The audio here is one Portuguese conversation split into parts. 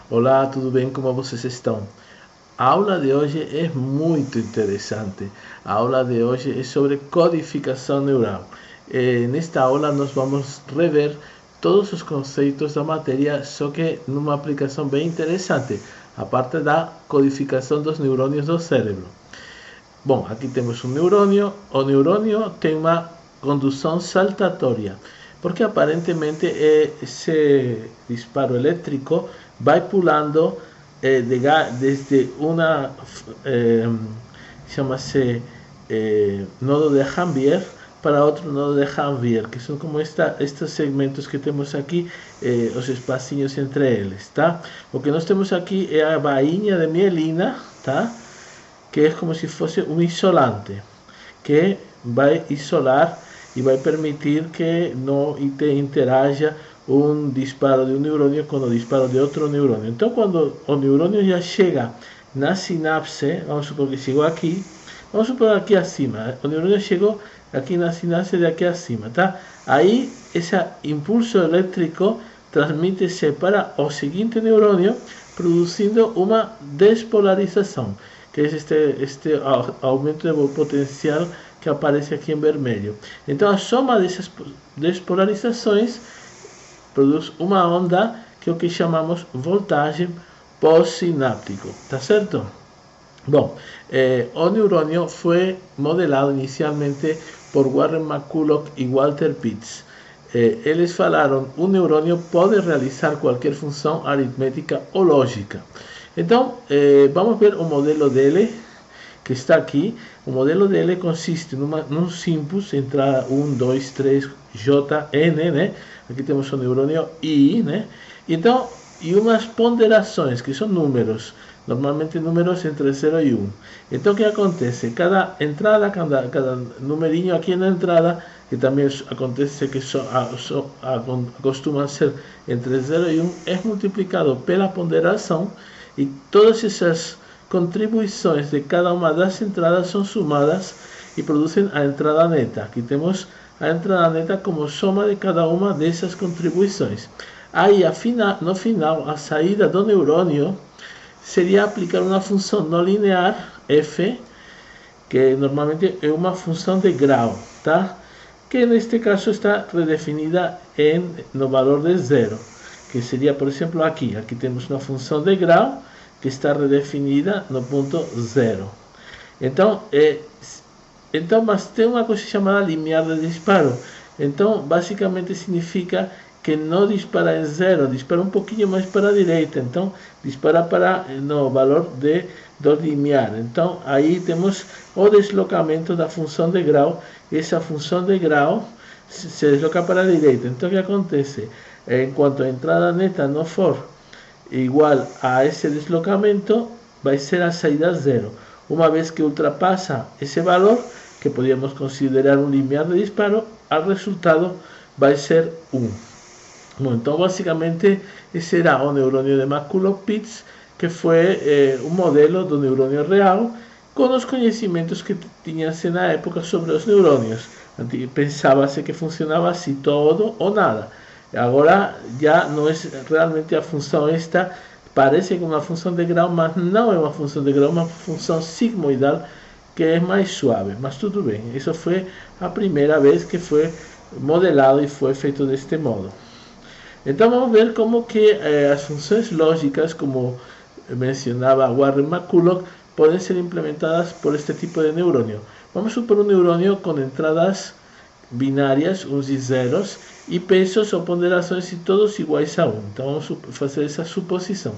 Olá, tudo bem? Como vocês estão? A aula de hoje é muito interessante. A aula de hoje é sobre codificação neural. Nesta aula nós vamos rever todos os conceitos da matéria, só que numa aplicação bem interessante, a parte da codificação dos neurônios do cérebro. Bom, aqui temos um neurônio. O neurônio tem uma condução saltatória, porque aparentemente esse disparo elétrico vai pulando desde uma chama-se nodo de Janvier para outro nodo de Janvier, que são como estes segmentos que temos aqui, os espacinhos entre eles, tá? O que nós temos aqui é a bainha de mielina, tá? Que é como se fosse um isolante, que vai isolar e vai permitir que não interaja um disparo de um neurônio com o disparo de outro neurônio. Então, quando o neurônio já chega na sinapse, vamos supor que chegou aqui, vamos supor aqui acima, o neurônio chegou aqui na sinapse de aqui acima, tá? Aí, esse impulso elétrico transmite-se para o seguinte neurônio, produzindo uma despolarização, que é este aumento de potencial que aparece aqui em vermelho. Então, a soma dessas despolarizações produz uma onda que é o que chamamos voltagem pós-sináptico, tá certo? Bom, o neurônio foi modelado inicialmente por Warren McCulloch e Walter Pitts. Eles falaram que um neurônio pode realizar qualquer função aritmética ou lógica. Então, vamos ver o modelo dele, que está aqui. O modelo dele consiste num simples, entrada 1, 2, 3, J, N, né? Aqui temos o neurônio I, né? Então, e umas ponderações, que são números, normalmente números entre 0 e 1. Então, o que acontece? Cada entrada, cada numerinho aqui na entrada, que também acontece que costuma ser entre 0 e 1, é multiplicado pela ponderação, e todas essas contribuições de cada uma das entradas são somadas e produzem a entrada neta. Aqui temos a entrada neta como soma de cada uma dessas contribuições. Aí, no final, a saída do neurônio seria aplicar uma função não linear, f, que normalmente é uma função de grau, tá? Que neste caso está redefinida no valor de 0, que seria, por exemplo, aqui. Aqui temos uma função de grau que está redefinida no ponto 0. Então, mas tem uma coisa chamada limiar de disparo. Então, basicamente significa que não dispara em 0, dispara um pouquinho mais para a direita. Então, dispara no valor do limiar. Então, aí temos o deslocamento da função de grau. Essa função de grau se desloca para a direita. Então, o que acontece? Enquanto a entrada neta não for igual a esse deslocamento, vai ser a saída 0. Uma vez que ultrapassa esse valor, que podemos considerar um limiar de disparo, o resultado vai ser 1. Bom, então, basicamente, esse era o neurônio de McCulloch-Pitts, que foi um modelo do neurônio real, com os conhecimentos que tinha-se na época sobre os neurônios. Pensava-se que funcionava assim, todo ou nada. Agora já não é realmente a função esta, parece que é uma função de grau, mas não é uma função de grau, é uma função sigmoidal que é mais suave, mas tudo bem. Isso foi a primeira vez que foi modelado e foi feito deste modo. Então vamos ver como que as funções lógicas, como mencionava Warren McCulloch, podem ser implementadas por este tipo de neurônio. Vamos supor um neurônio com entradas binárias, uns e zeros, e pesos ou ponderações e todos iguais a 1. Então vamos fazer essa suposição.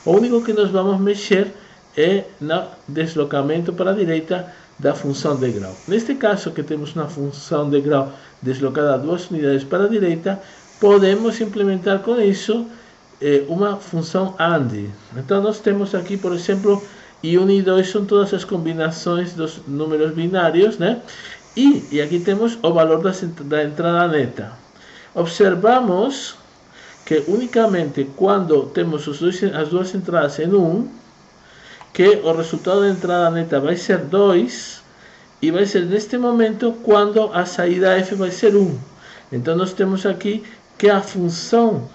O único que nós vamos mexer é no deslocamento para a direita da função de grau. Neste caso, que temos uma função de grau deslocada 2 unidades para a direita, podemos implementar com isso uma função AND. Então nós temos aqui, por exemplo, I1 e 2 são todas as combinações dos números binários, né? E aqui temos o valor da entrada neta. Observamos que unicamente quando temos as duas entradas em 1, que o resultado da entrada neta vai ser 2, e vai ser neste momento quando a saída f vai ser 1. Então nós temos aqui que a função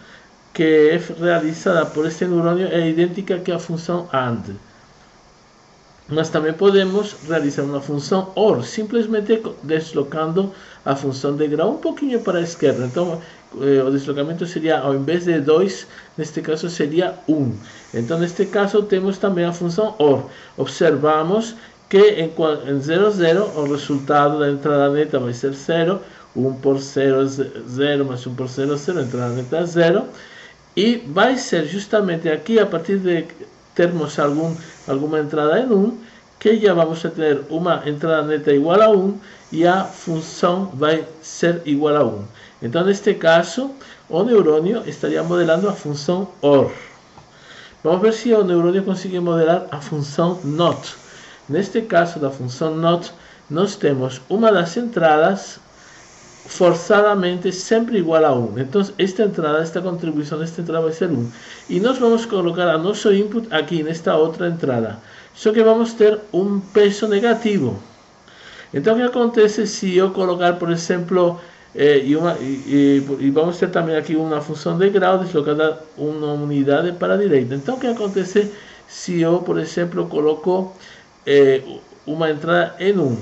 que é realizada por este neurônio é idêntica que a função AND. Mas também podemos realizar uma função OR, simplesmente deslocando a função de grau um pouquinho para a esquerda. Então, o deslocamento seria, ao invés de 2, neste caso seria 1. Então, neste caso, temos também a função OR. Observamos que em 0, 0, o resultado da entrada neta vai ser 0, 1 por 0, 0, mais 1 por 0, 0, entrada neta 0. E vai ser justamente aqui, a partir de termos alguma entrada em 1, que já vamos a ter uma entrada neta igual a 1 e a função vai ser igual a 1. Então, neste caso, o neurônio estaria modelando a função OR. Vamos ver se o neurônio consegue modelar a função NOT. Neste caso da função NOT, nós temos uma das entradas forçadamente sempre igual a 1. Então, esta entrada, esta contribuição desta entrada vai ser 1. E nós vamos colocar a nosso input aqui nesta outra entrada. Só que vamos ter um peso negativo. Então, o que acontece se eu colocar, por exemplo, e vamos ter também aqui uma função de grau deslocada uma unidade para a direita. Então, o que acontece se eu, por exemplo, coloco uma entrada em 1?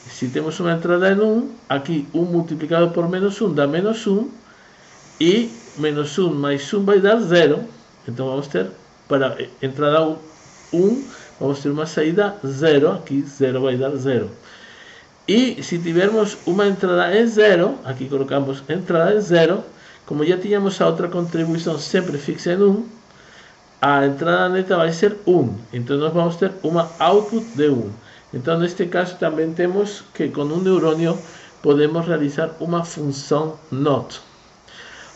Se temos uma entrada em 1, aqui 1 multiplicado por menos 1 dá menos 1, e menos 1 mais 1 vai dar 0. Então vamos ter, para entrada 1, vamos ter uma saída 0, aqui 0 vai dar 0. E se tivermos uma entrada em 0, aqui colocamos entrada em 0, como já tínhamos a outra contribuição sempre fixa em 1, a entrada neta vai ser 1. Então nós vamos ter uma output de 1. Então, neste caso, também temos que com um neurônio podemos realizar uma função NOT.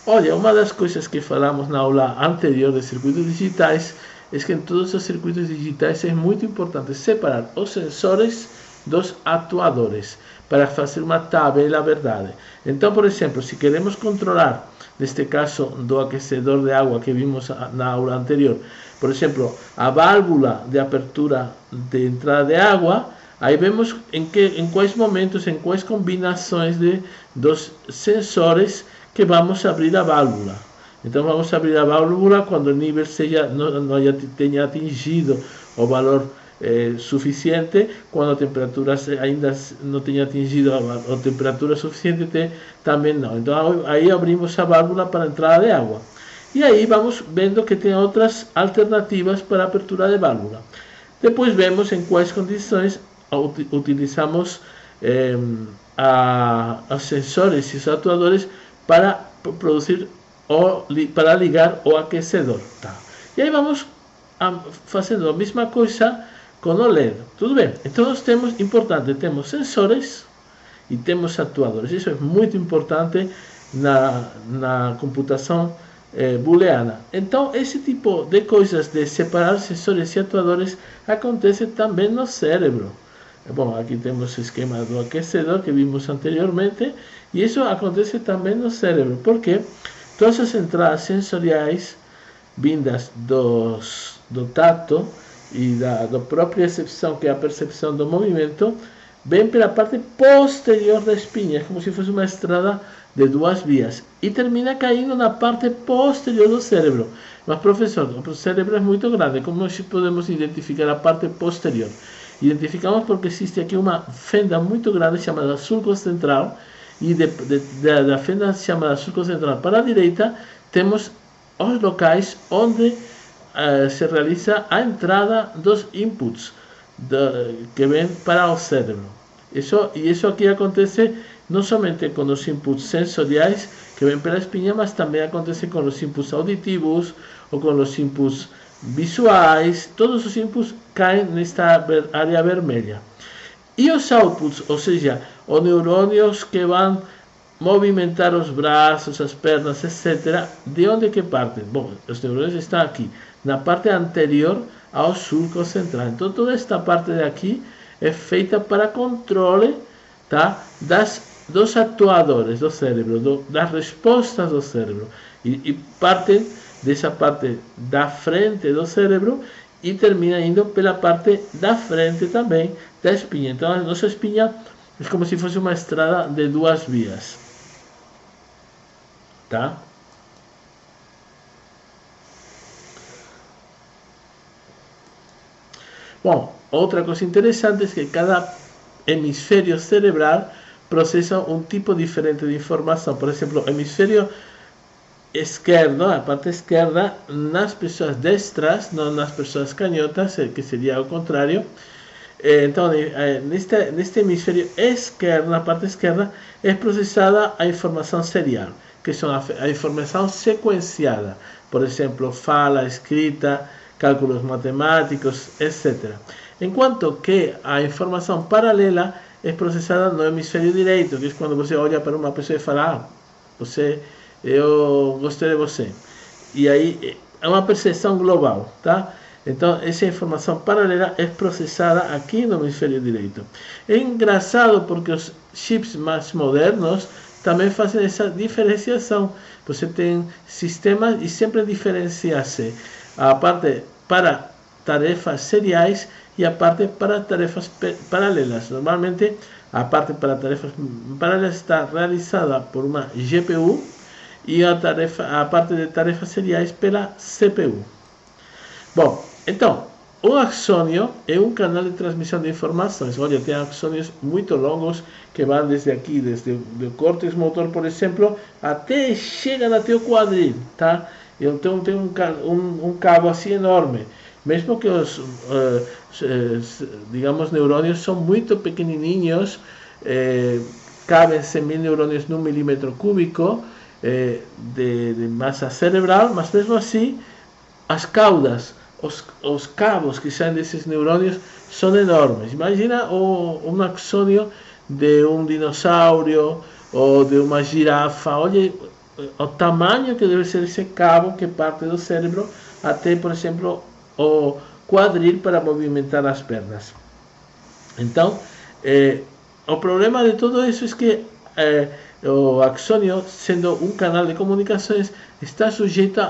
Olha, uma das coisas que falamos na aula anterior de circuitos digitais é que em todos os circuitos digitais é muito importante separar os sensores dos atuadores para fazer uma tabela verdade. Então, por exemplo, se queremos controlar, neste caso do aquecedor de água que vimos na aula anterior, por exemplo, a válvula de apertura de entrada de água, aí vemos em quais momentos, em quais combinações dos sensores que vamos abrir a válvula. Então vamos abrir a válvula quando o nível não tenha atingido o valor suficiente, quando a temperatura ainda não tenha atingido a temperatura suficiente, também não. Então aí abrimos a válvula para a entrada de água. E aí vamos vendo que tem outras alternativas para a apertura de válvula. Depois vemos em quais condições utilizamos os sensores e os atuadores para produzir para ligar o aquecedor. Tá? E aí vamos fazendo a mesma coisa com o LED. Tudo bem? Então nós temos, importante, temos sensores e temos atuadores. Isso é muito importante na computação booleana. Então, esse tipo de coisas de separar sensores e atuadores acontece também no cérebro. Bom, aqui temos o esquema do aquecedor que vimos anteriormente, e isso acontece também no cérebro, porque todas as entradas sensoriais vindas do tato e da própria percepção, que é a percepção do movimento, vem pela parte posterior da espinha, é como se fosse uma estrada de duas vias, e termina caindo na parte posterior do cérebro. Mas, professor, o cérebro é muito grande, como nós podemos identificar a parte posterior? Identificamos porque existe aqui uma fenda muito grande chamada sulco central, e da fenda chamada sulco central para a direita temos os locais onde se realiza a entrada dos inputs que vêm para o cérebro. Isso aqui acontece não somente com os inputs sensoriais que vêm pela espinha, mas também acontece com os inputs auditivos ou com os inputs visuais. Todos os inputs caem nesta área vermelha. E os outputs, ou seja, os neurônios que vão movimentar os braços, as pernas, etc., de onde que partem? Bom, os neurônios estão aqui, na parte anterior ao sulco central. Então, toda esta parte de aqui é feita para controle, tá, dos atuadores do cérebro, das respostas do cérebro. E partem dessa parte da frente do cérebro e termina indo pela parte da frente também da espinha. Então, a nossa espinha é como se fosse uma estrada de duas vias. Tá? Bom, outra coisa interessante é que cada hemisfério cerebral processa um tipo diferente de informação. Por exemplo, o hemisfério esquerdo, a parte esquerda, nas pessoas destras, não nas pessoas canhotas, que seria o contrário. Então, neste hemisfério esquerdo, na parte esquerda, é processada a informação serial, que são a informação sequenciada. Por exemplo, fala, escrita, cálculos matemáticos, etc. Enquanto que a informação paralela é processada no hemisfério direito, que é quando você olha para uma pessoa e fala, eu gostei de você. E aí é uma percepção global, tá? Então, essa informação paralela é processada aqui no hemisfério direito. É engraçado porque os chips mais modernos também fazem essa diferenciação. Você tem sistemas e sempre diferencia-se a parte para tarefas seriais e a parte para tarefas paralelas. Normalmente, a parte para tarefas paralelas está realizada por uma GPU e a parte de tarefas seriais pela CPU. Bom, então, o axônio é um canal de transmissão de informações. Olha, tem axônios muito longos que vão desde aqui, desde o córtex motor, por exemplo, até chegam até o quadril, tá? Então tem um cabo assim enorme. Mesmo que os, digamos, neurônios são muito pequenininhos, cabem 100.000 neurônios num milímetro cúbico de massa cerebral, mas mesmo assim, as caudas, os cabos que saem desses neurônios são enormes. Imagina um axônio de um dinossauro ou de uma girafa. Olha o tamanho que deve ser esse cabo que parte do cérebro até, por exemplo, o quadril para movimentar as pernas. Então, o problema de tudo isso é que o axônio, sendo um canal de comunicações, está sujeito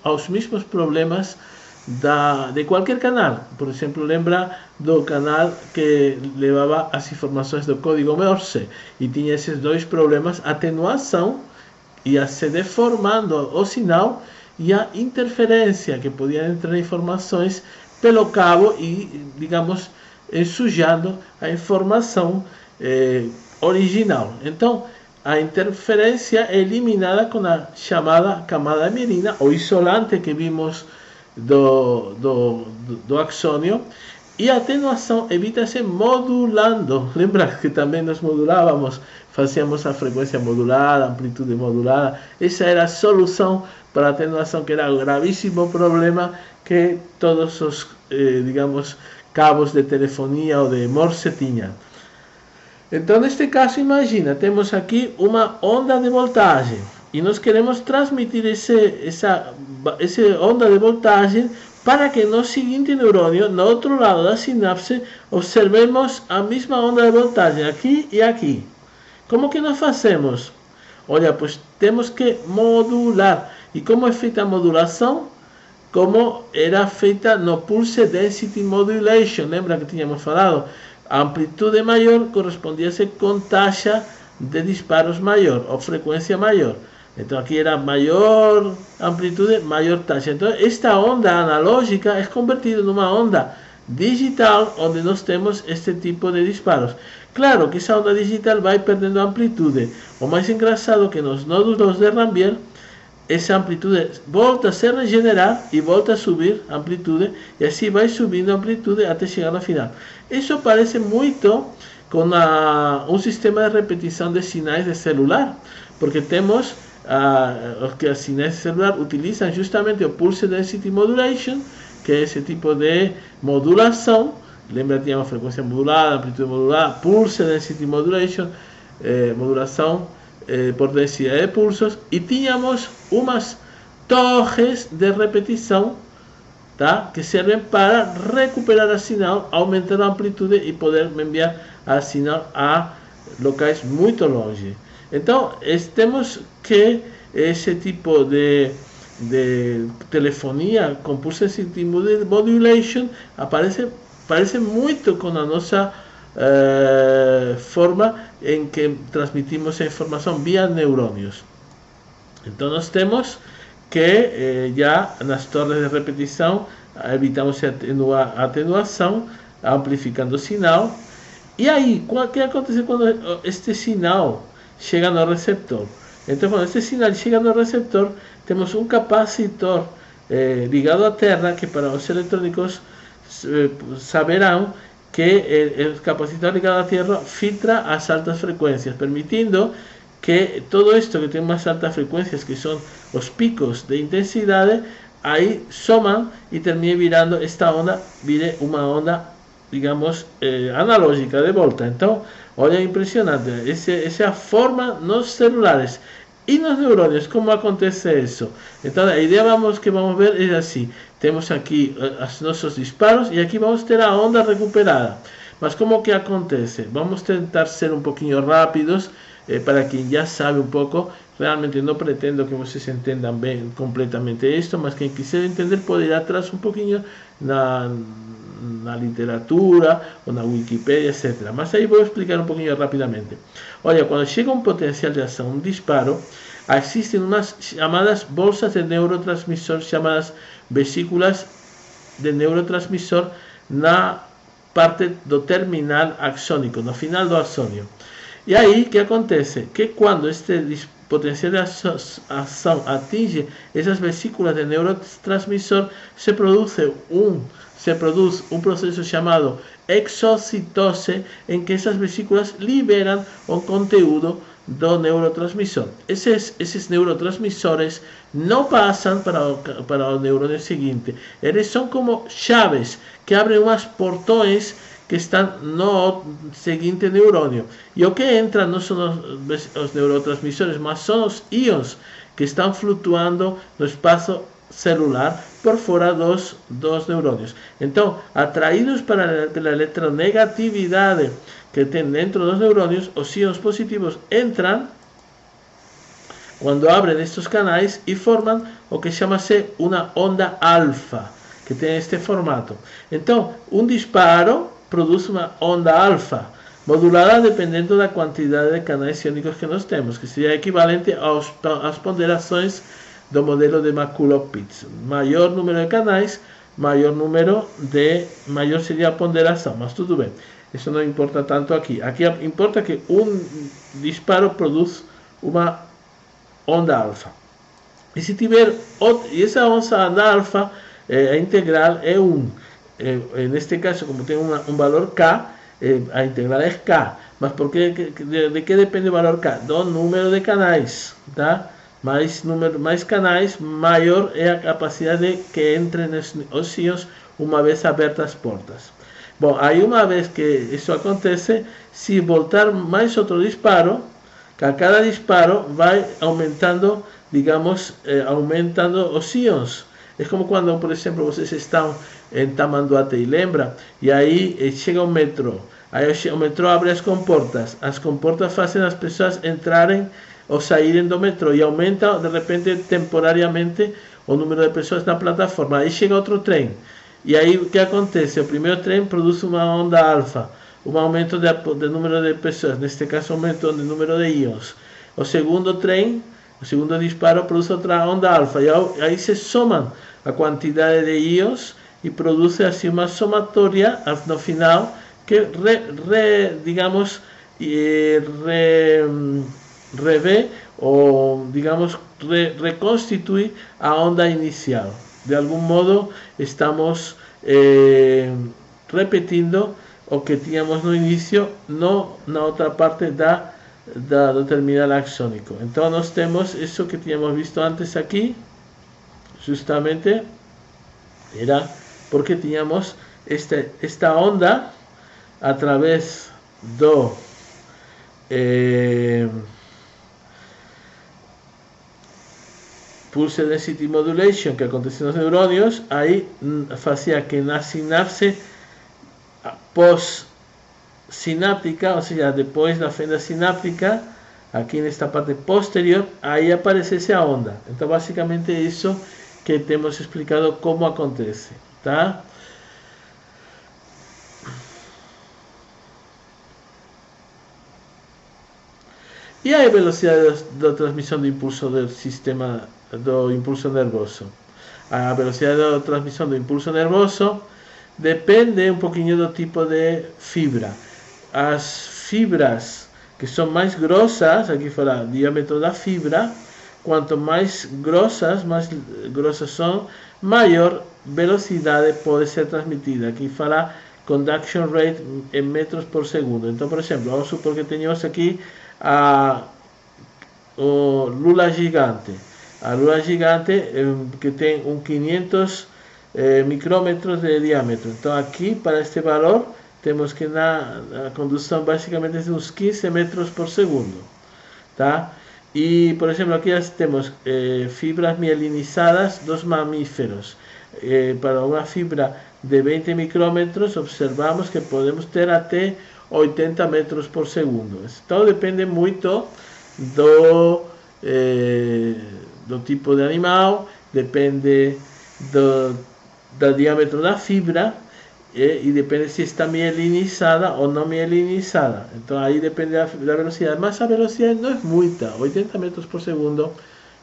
aos mesmos problemas de qualquer canal. Por exemplo, lembra do canal que levava as informações do código Morse e tinha esses dois problemas: atenuação, ia se deformando o sinal, e a interferência, que podia entrar informações pelo cabo e, digamos, sujando a informação original. Então, a interferência é eliminada com a chamada camada mielina, o isolante que vimos do axônio, e a atenuação evita-se modulando. Lembra que também nós modulávamos, fazíamos a frequência modulada, a amplitude modulada. Essa era a solução para a atenuação, que era o gravíssimo problema que todos os, digamos, cabos de telefonia ou de Morse tinham. Então, neste caso, imagina, temos aqui uma onda de voltagem e nós queremos transmitir essa onda de voltagem para que no seguinte neurônio, no outro lado da sinapse, observemos a mesma onda de voltagem aqui e aqui. Como que nós fazemos? Olha, pois temos que modular. E como é feita a modulação? Como era feita no Pulse Density Modulation. Lembra que tínhamos falado? A amplitude maior correspondia-se com taxa de disparos maior, ou frequência maior. Então aqui era maior amplitude, maior taxa. Então esta onda analógica é convertida numa onda digital, onde nós temos este tipo de disparos. Claro que essa onda digital vai perdendo amplitude. O mais engraçado é que nos nódulos de Rambier, essa amplitude volta a se regenerar e volta a subir a amplitude, e assim vai subindo a amplitude até chegar no final. Isso parece muito com um sistema de repetição de sinais de celular, porque temos que os sinais de celular utilizam justamente o Pulse Density Modulation, que é esse tipo de modulação. Lembra que tínhamos frequência modulada, amplitude modulada, Pulse Density Modulation, modulação por densidade de pulsos, e tínhamos umas torres de repetição, tá? Que servem para recuperar a sinal, aumentar a amplitude e poder enviar a sinal a locais muito longe. Então, temos que esse tipo de telefonia com Pulse Density Modulation parece muito com a nossa forma em que transmitimos a informação via neurônios. Então nós temos que já nas torres de repetição evitamos a atenuação, amplificando o sinal. E aí, o que acontece quando este sinal chega no receptor? Então, quando este sinal chega no receptor, temos um capacitor ligado à Terra, que para os eletrônicos saberão que o capacitor ligado à Terra filtra as altas frequências, permitindo que todo isto que tem umas altas frequências, que são os picos de intensidade, aí soman e termine virando esta onda, vire uma onda, digamos, analógica de volta. Então, olha, impressionante. Essa é a forma nos celulares. E nos neurônios, como acontece isso? Então, a ideia que vamos ver é assim. Temos aqui os nossos disparos e aqui vamos ter a onda recuperada. Mas como que acontece? Vamos tentar ser um pouquinho rápidos, para quem já sabe um pouco. Realmente não pretendo que vocês entendam bem completamente isto, mas quem quiser entender pode ir atrás um pouquinho na literatura ou na Wikipedia, etc. Mas aí vou explicar um pouquinho rapidamente. Olha, quando chega um potencial de ação, um disparo, existem umas chamadas bolsas de neurotransmissor, chamadas vesículas de neurotransmissor, na parte do terminal axônico, no final do axônio. E aí, o que acontece? Que quando este potencial de ação atinge essas vesículas de neurotransmissor, se produz um processo chamado exocitose, em que essas vesículas liberam o conteúdo do neurotransmissor. Esses neurotransmissores não passam para o neurônio seguinte. Eles são como chaves que abrem umas portões que estão no seguinte neurônio. E o que entra não são os neurotransmissores, mas são os íons que estão flutuando no espaço celular por fora dos neurônios. Então, atraídos pela eletronegatividade que tem dentro dos neurônios, os íons positivos entram quando abrem estes canais e formam o que chama-se uma onda alfa, que tem este formato. Então, um disparo produz uma onda alfa, modulada dependendo da quantidade de canais iônicos que nós temos, que seria equivalente às ponderações do modelo de McCulloch-Pitts. Maior número de canais, maior seria a ponderação, mas tudo bem. Isso não importa tanto aqui. Aqui importa que um disparo produz uma onda alfa. E se tiver essa onda alfa, a integral é 1. Neste caso, como tem um valor K, a integral é K. Mas de que depende o valor K? Do número de canais, tá? Mais canais, maior é a capacidade de que entrem os íons uma vez abertas as portas. Bom, aí uma vez que isso acontece, se voltar mais outro disparo, a cada disparo vai aumentando, digamos, aumentando os íons. É como quando, por exemplo, vocês estão em Tamanduateí, lembra? E aí chega o metrô. Aí o metrô abre as comportas fazem as pessoas entrarem ou saírem do metrô e aumenta, de repente, temporariamente, o número de pessoas na plataforma. Aí chega outro trem. E aí o que acontece? O primeiro trem produz uma onda alfa, um aumento de número de pessoas, neste caso aumento de número de íons. O segundo disparo produz outra onda alfa, e aí se somam a quantidade de íons e produz assim uma somatória no final que revê ou, digamos, reconstitui a onda inicial. De algum modo, estamos repetindo o que tínhamos no início, na outra parte do terminal axônico. Então, nós temos isso que tínhamos visto antes aqui, justamente, era porque tínhamos esta onda através do Pulse Density Modulation que acontece nos neurônios, aí fazia que na sinapse pós-sináptica, ou seja, depois da fenda sináptica, aqui nesta parte posterior, aí aparecesse a onda. Então, basicamente, é isso que temos explicado como acontece, tá? E a velocidade da transmissão do impulso do sistema do impulso nervoso. A velocidade da transmissão do impulso nervoso depende um pouquinho do tipo de fibra. As fibras que são mais grossas, aqui fala diâmetro da fibra, quanto mais grossas são, maior velocidade pode ser transmitida. Aqui fala conduction rate em metros por segundo. Então, por exemplo, vamos supor que tenhamos aqui o lula gigante. A lula gigante que tem 500 micrômetros de diâmetro. Então, aqui, para este valor, temos que a condução basicamente é de uns 15 metros por segundo. Tá? E, por exemplo, aqui temos fibras mielinizadas dos mamíferos. Para uma fibra de 20 micrômetros, observamos que podemos ter até 80 metros por segundo. Então, depende muito do tipo de animal, depende do diâmetro da fibra, e depende se está mielinizada ou não mielinizada. Então aí depende da velocidade, mas a velocidade não é muita, 80 metros por segundo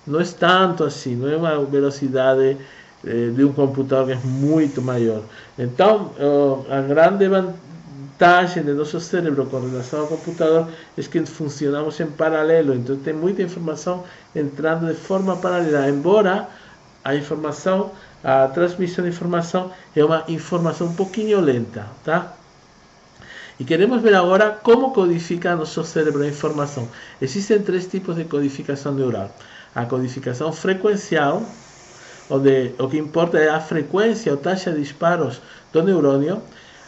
não é tanto assim, não é uma velocidade de um computador que é muito maior. Então a grande vantagem de nosso cérebro com relação ao computador é que funcionamos em paralelo, então tem muita informação entrando de forma paralela, embora a transmissão de informação é uma informação um pouquinho lenta, tá? E queremos ver agora como codifica nosso cérebro a informação. Existem 3 tipos de codificação neural. A codificação frequencial, onde o que importa é a frequência ou taxa de disparos do neurônio.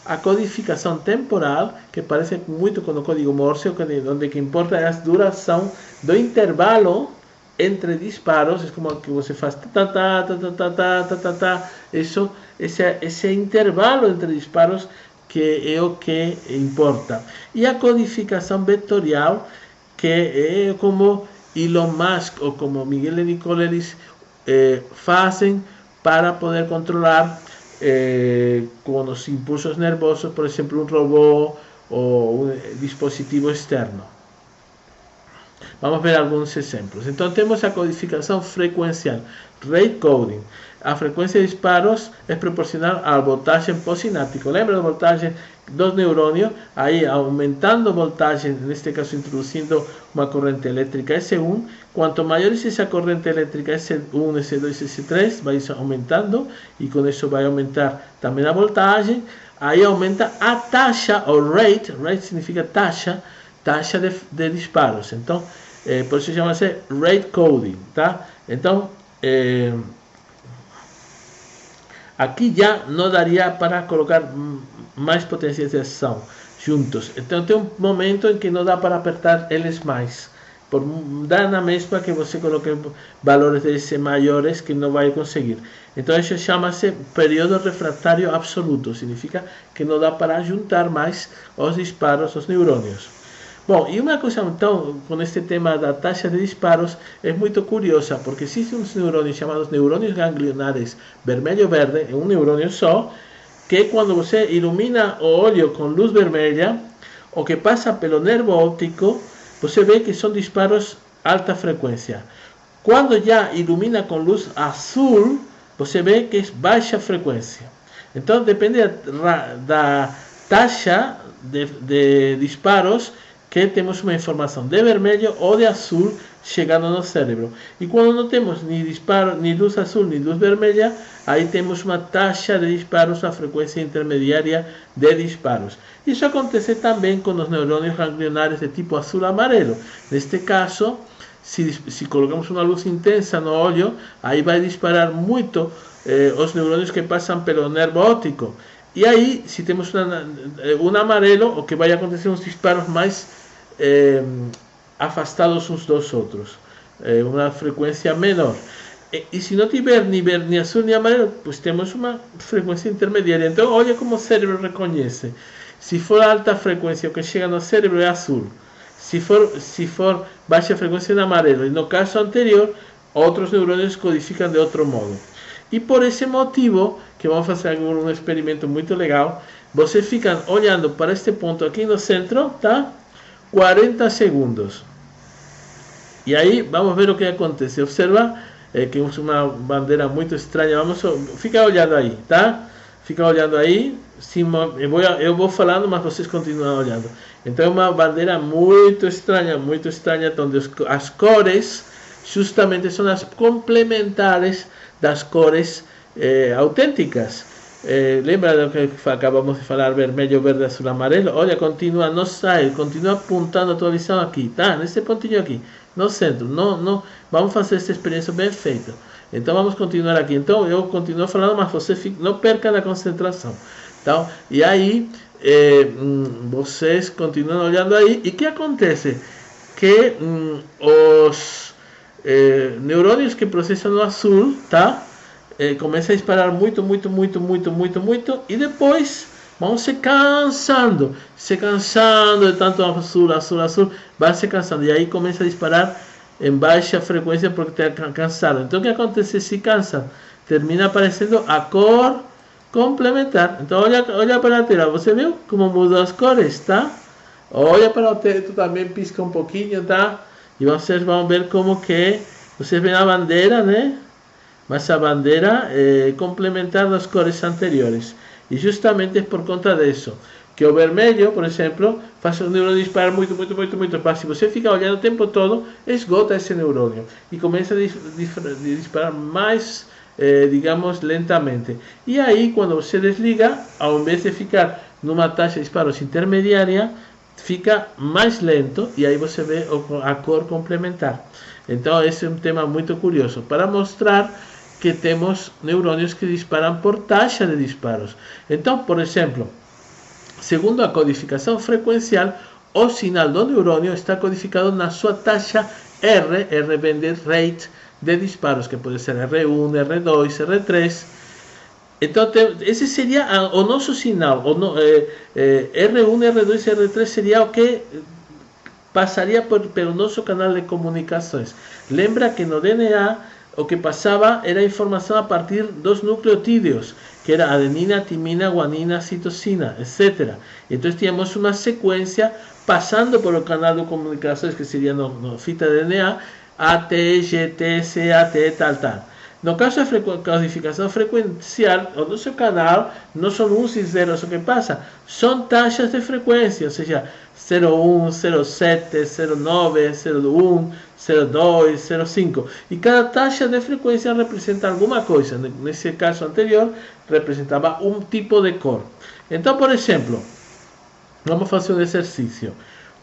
A codificação temporal, que parece muito com o código Morse, onde o que importa é a duração do intervalo entre disparos. É como que você faz esse intervalo entre disparos que é o que importa. E a codificação vetorial, que é como Elon Musk ou como Miguel de Nicolelis fazem para poder controlar com os impulsos nervosos, por exemplo, um robô ou um dispositivo externo. Vamos ver alguns exemplos. Então temos a codificação frequencial, rate coding. A frequência de disparos é proporcional à voltagem pós-sináptica. Lembra da voltagem dos neurônios? Aí aumentando a voltagem, neste caso introduzindo uma corrente elétrica S1. Quanto maior é essa corrente elétrica S1, S2, S3, vai aumentando, e com isso vai aumentar também a voltagem. Aí aumenta a taxa, ou rate significa taxa de disparos. Então, por isso chama-se rate coding, tá? Então, aqui já não daria para colocar mais potências de ação juntos. Então, tem um momento em que não dá para apertar eles mais. Por dar na mesma que você coloque valores desse maiores, que não vai conseguir. Então, isso chama-se período refratário absoluto. Significa que não dá para juntar mais os disparos, os neurônios. Bom, e uma coisa, então, com este tema da taxa de disparos, é muito curiosa, porque existem uns neurônios chamados neurônios ganglionares vermelho-verde, é um neurônio só, que quando você ilumina o olho com luz vermelha, o que passa pelo nervo óptico, você vê que são disparos alta frequência. Quando já ilumina com luz azul, você vê que é baixa frequência. Então, depende da taxa de disparos, que temos uma informação de vermelho ou de azul chegando no cérebro. E quando não temos nem disparo, nem luz azul, nem luz vermelha, aí temos uma taxa de disparos, uma frequência intermediária de disparos. Isso acontece também com os neurônios ganglionares de tipo azul-amarelo. Neste caso, se colocamos uma luz intensa no olho, aí vai disparar muito os neurônios que passam pelo nervo óptico. E aí, se temos um amarelo, o que vai acontecer uns disparos mais afastados uns dos outros, uma frequência menor. E se não tiver nem azul nem amarelo, pues temos uma frequência intermediária. Então, olha como o cérebro reconhece. Se for alta frequência, o que chega no cérebro é azul. Se for baixa frequência, é amarelo. E no caso anterior, outros neurônios codificam de outro modo. E por esse motivo, que vamos fazer um experimento muito legal, vocês ficam olhando para este ponto aqui no centro, tá? 40 segundos. E aí vamos ver o que acontece. Observa que é uma bandeira muito estranha. Fica olhando aí, tá? Fica olhando aí. Sim, eu vou falando, mas vocês continuam olhando. Então é uma bandeira muito estranha, onde as cores justamente são as complementares das cores autênticas. Lembra do que acabamos de falar, vermelho, verde, azul, amarelo? Olha, continua, não sai, continua apontando a tua visão aqui, tá? Nesse pontinho aqui, no centro. Não, vamos fazer essa experiência bem feita. Então vamos continuar aqui. Então eu continuo falando, mas você não perca a concentração. Então, e aí vocês continuam olhando aí. E o que acontece? Que os neurônios que processam no azul, tá? Começa a disparar muito, e depois vão se cansando de tanto azul, vai se cansando, e aí começa a disparar em baixa frequência porque está cansado. Então o que acontece? Se cansa, termina aparecendo a cor complementar. Então olha para a tela, você viu como mudam as cores, tá? Olha para o teto, também pisca um pouquinho, tá? E vocês vão ver como que vocês veem a bandeira, né? Mas a bandeira é complementar das cores anteriores. E justamente é por conta disso que o vermelho, por exemplo, faz o neurônio disparar muito. Mas se você fica olhando o tempo todo, esgota esse neurônio e começa a disparar mais, digamos, lentamente. E aí, quando você desliga, ao invés de ficar numa taxa de disparos intermediária, fica mais lento e aí você vê a cor complementar. Então, esse é um tema muito curioso para mostrar que temos neurônios que disparam por taxa de disparos. Então, por exemplo, segundo a codificação frequencial, o sinal do neurônio está codificado na sua taxa R vem de rate de disparos, que pode ser R1, R2, R3. Então, esse seria o nosso sinal. R1, R2, R3 seria o que passaria pelo nosso canal de comunicações. Lembra que no DNA o que passava era informação a partir dos nucleotídeos, que era adenina, timina, guanina, citosina, etc. Então tínhamos uma sequência passando por o canal de comunicações, que seria no fita DNA, AT, GT, CAT, tal. No caso da codificação frequencial, o nosso canal não são uns e zeros o que passa, são taxas de frequência, ou seja, 01, 07, 09, 01, 02, 05. E cada taxa de frequência representa alguma coisa. Nesse caso anterior, representava um tipo de cor. Então, por exemplo, vamos fazer um exercício.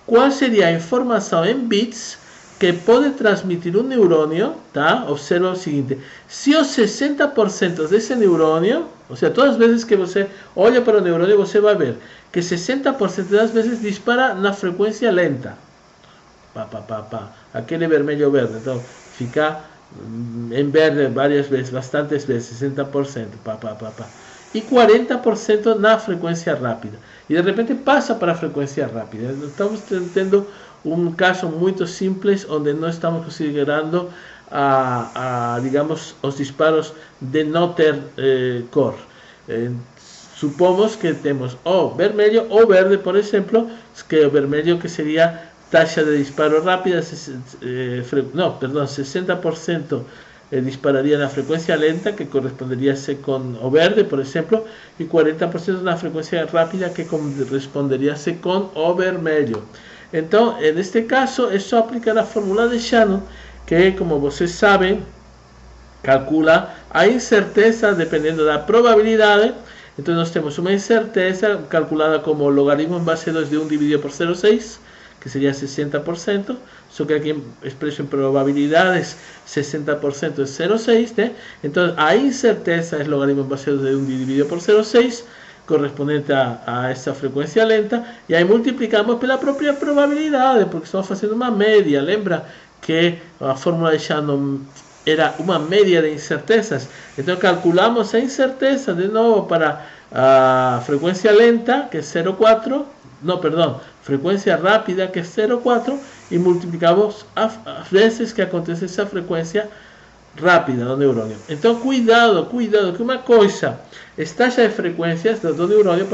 Qual seria a informação em bits que pode transmitir um neurônio, tá? Observa o seguinte: se os 60% desse neurônio, ou seja, todas as vezes que você olha para o neurônio, você vai ver que 60% das vezes dispara na frequência lenta. Aquele vermelho verde. Então, fica em verde várias vezes, bastantes vezes, 60%. E 40% na frequência rápida. E de repente passa para a frequência rápida. Estamos tendo um caso muito simples, onde não estamos considerando digamos, os disparos de não ter cor. Supomos que temos o vermelho ou verde, por exemplo, que o vermelho que seria taxa de disparo rápida, 60% dispararia na frequência lenta, que corresponderia-se com o verde, por exemplo, e 40% na frequência rápida, que corresponderia-se com o vermelho. Então, neste caso, é só aplicar a fórmula de Shannon, que, como vocês sabem, calcula a incerteza dependendo da probabilidade. Então, nós temos uma incerteza calculada como logaritmo em base 2 de 1 dividido por 0,6, que seria 60%, só que aqui expresso em probabilidades, 60% é 0,6, né? Então, a incerteza é logaritmo em base 2 de 1 dividido por 0,6, correspondente a essa frequência lenta, e aí multiplicamos pela própria probabilidade, porque estamos fazendo uma média. Lembra que a fórmula de Shannon era uma média de incertezas? Então calculamos a incerteza de novo para a frequência lenta, que é 0,4, frequência rápida, que é 0,4, e multiplicamos as vezes que acontece essa frequência rápida do neurônio. Então cuidado, que uma coisa, as taxas de frequências do neurônio,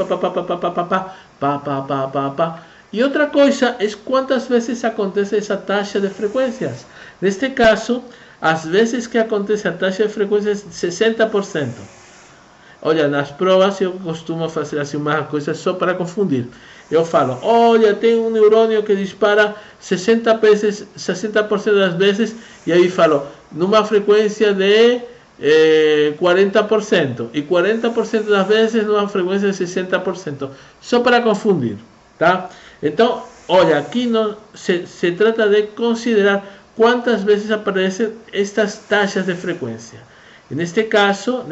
E outra coisa é quantas vezes acontece essa taxa de frequências. Neste caso, as vezes que acontece a taxa de frequências é 60%. Olha, nas provas eu costumo fazer assim uma coisa só para confundir. Eu falo, olha, tem um neurônio que dispara 60% das vezes, e aí falo, numa frequência de 40%, e 40% das vezes numa frequência de 60%, só para confundir, tá? Então, olha, aqui não, se trata de considerar quantas vezes aparecem estas taxas de frequência. E neste caso,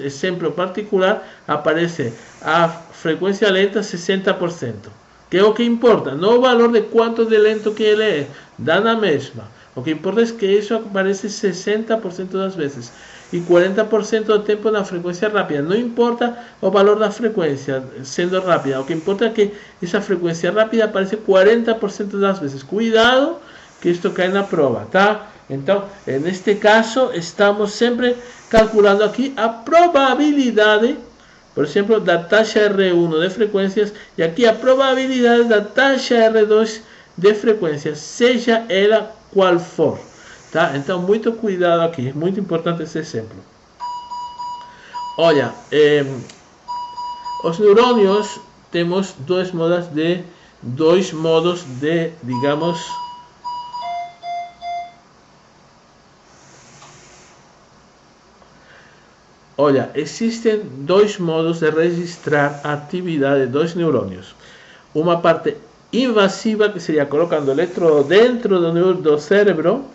exemplo particular, aparece a frequência lenta 60%, que é o que importa, não o valor de quanto de lento que ele é, dá na mesma. O que importa é que isso aparece 60% das vezes e 40% do tempo na frequência rápida. Não importa o valor da frequência sendo rápida, o que importa é que essa frequência rápida aparece 40% das vezes. Cuidado que isto cai na prova, tá? Então, neste caso, estamos sempre calculando aqui a probabilidade, por exemplo, da taxa R1 de frequências, e aqui a probabilidade da taxa R2 de frequências, seja ela qual for, tá? Então, muito cuidado aqui, é muito importante esse exemplo. Olha, os neurônios temos dois modos de, digamos, olha, existem dois modos de registrar a atividade dos neurônios. Uma parte invasiva, que seria colocando o eletrodo dentro do cérebro,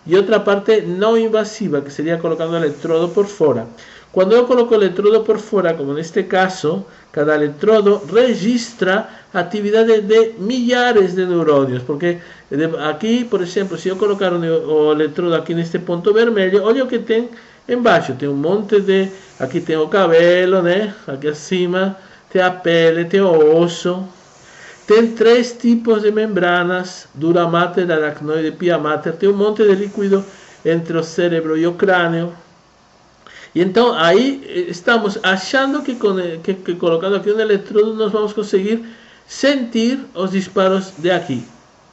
e outra parte não invasiva, que seria colocando o eletrodo por fora. Quando eu coloco o eletrodo por fora, como neste caso, cada eletrodo registra a atividade de milhares de neurônios, porque aqui, por exemplo, se eu colocar o eletrodo aqui neste ponto vermelho, olha o que tem embaixo, tem um monte de, aqui tem o cabelo, né? Aqui acima tem a pele, tem o osso. Tem 3 tipos de membranas, dura mater, aracnoide e pia mater. Tem um monte de líquido entre o cérebro e o crânio. E então aí estamos achando que colocando aqui um eletrodo nós vamos conseguir sentir os disparos de aqui.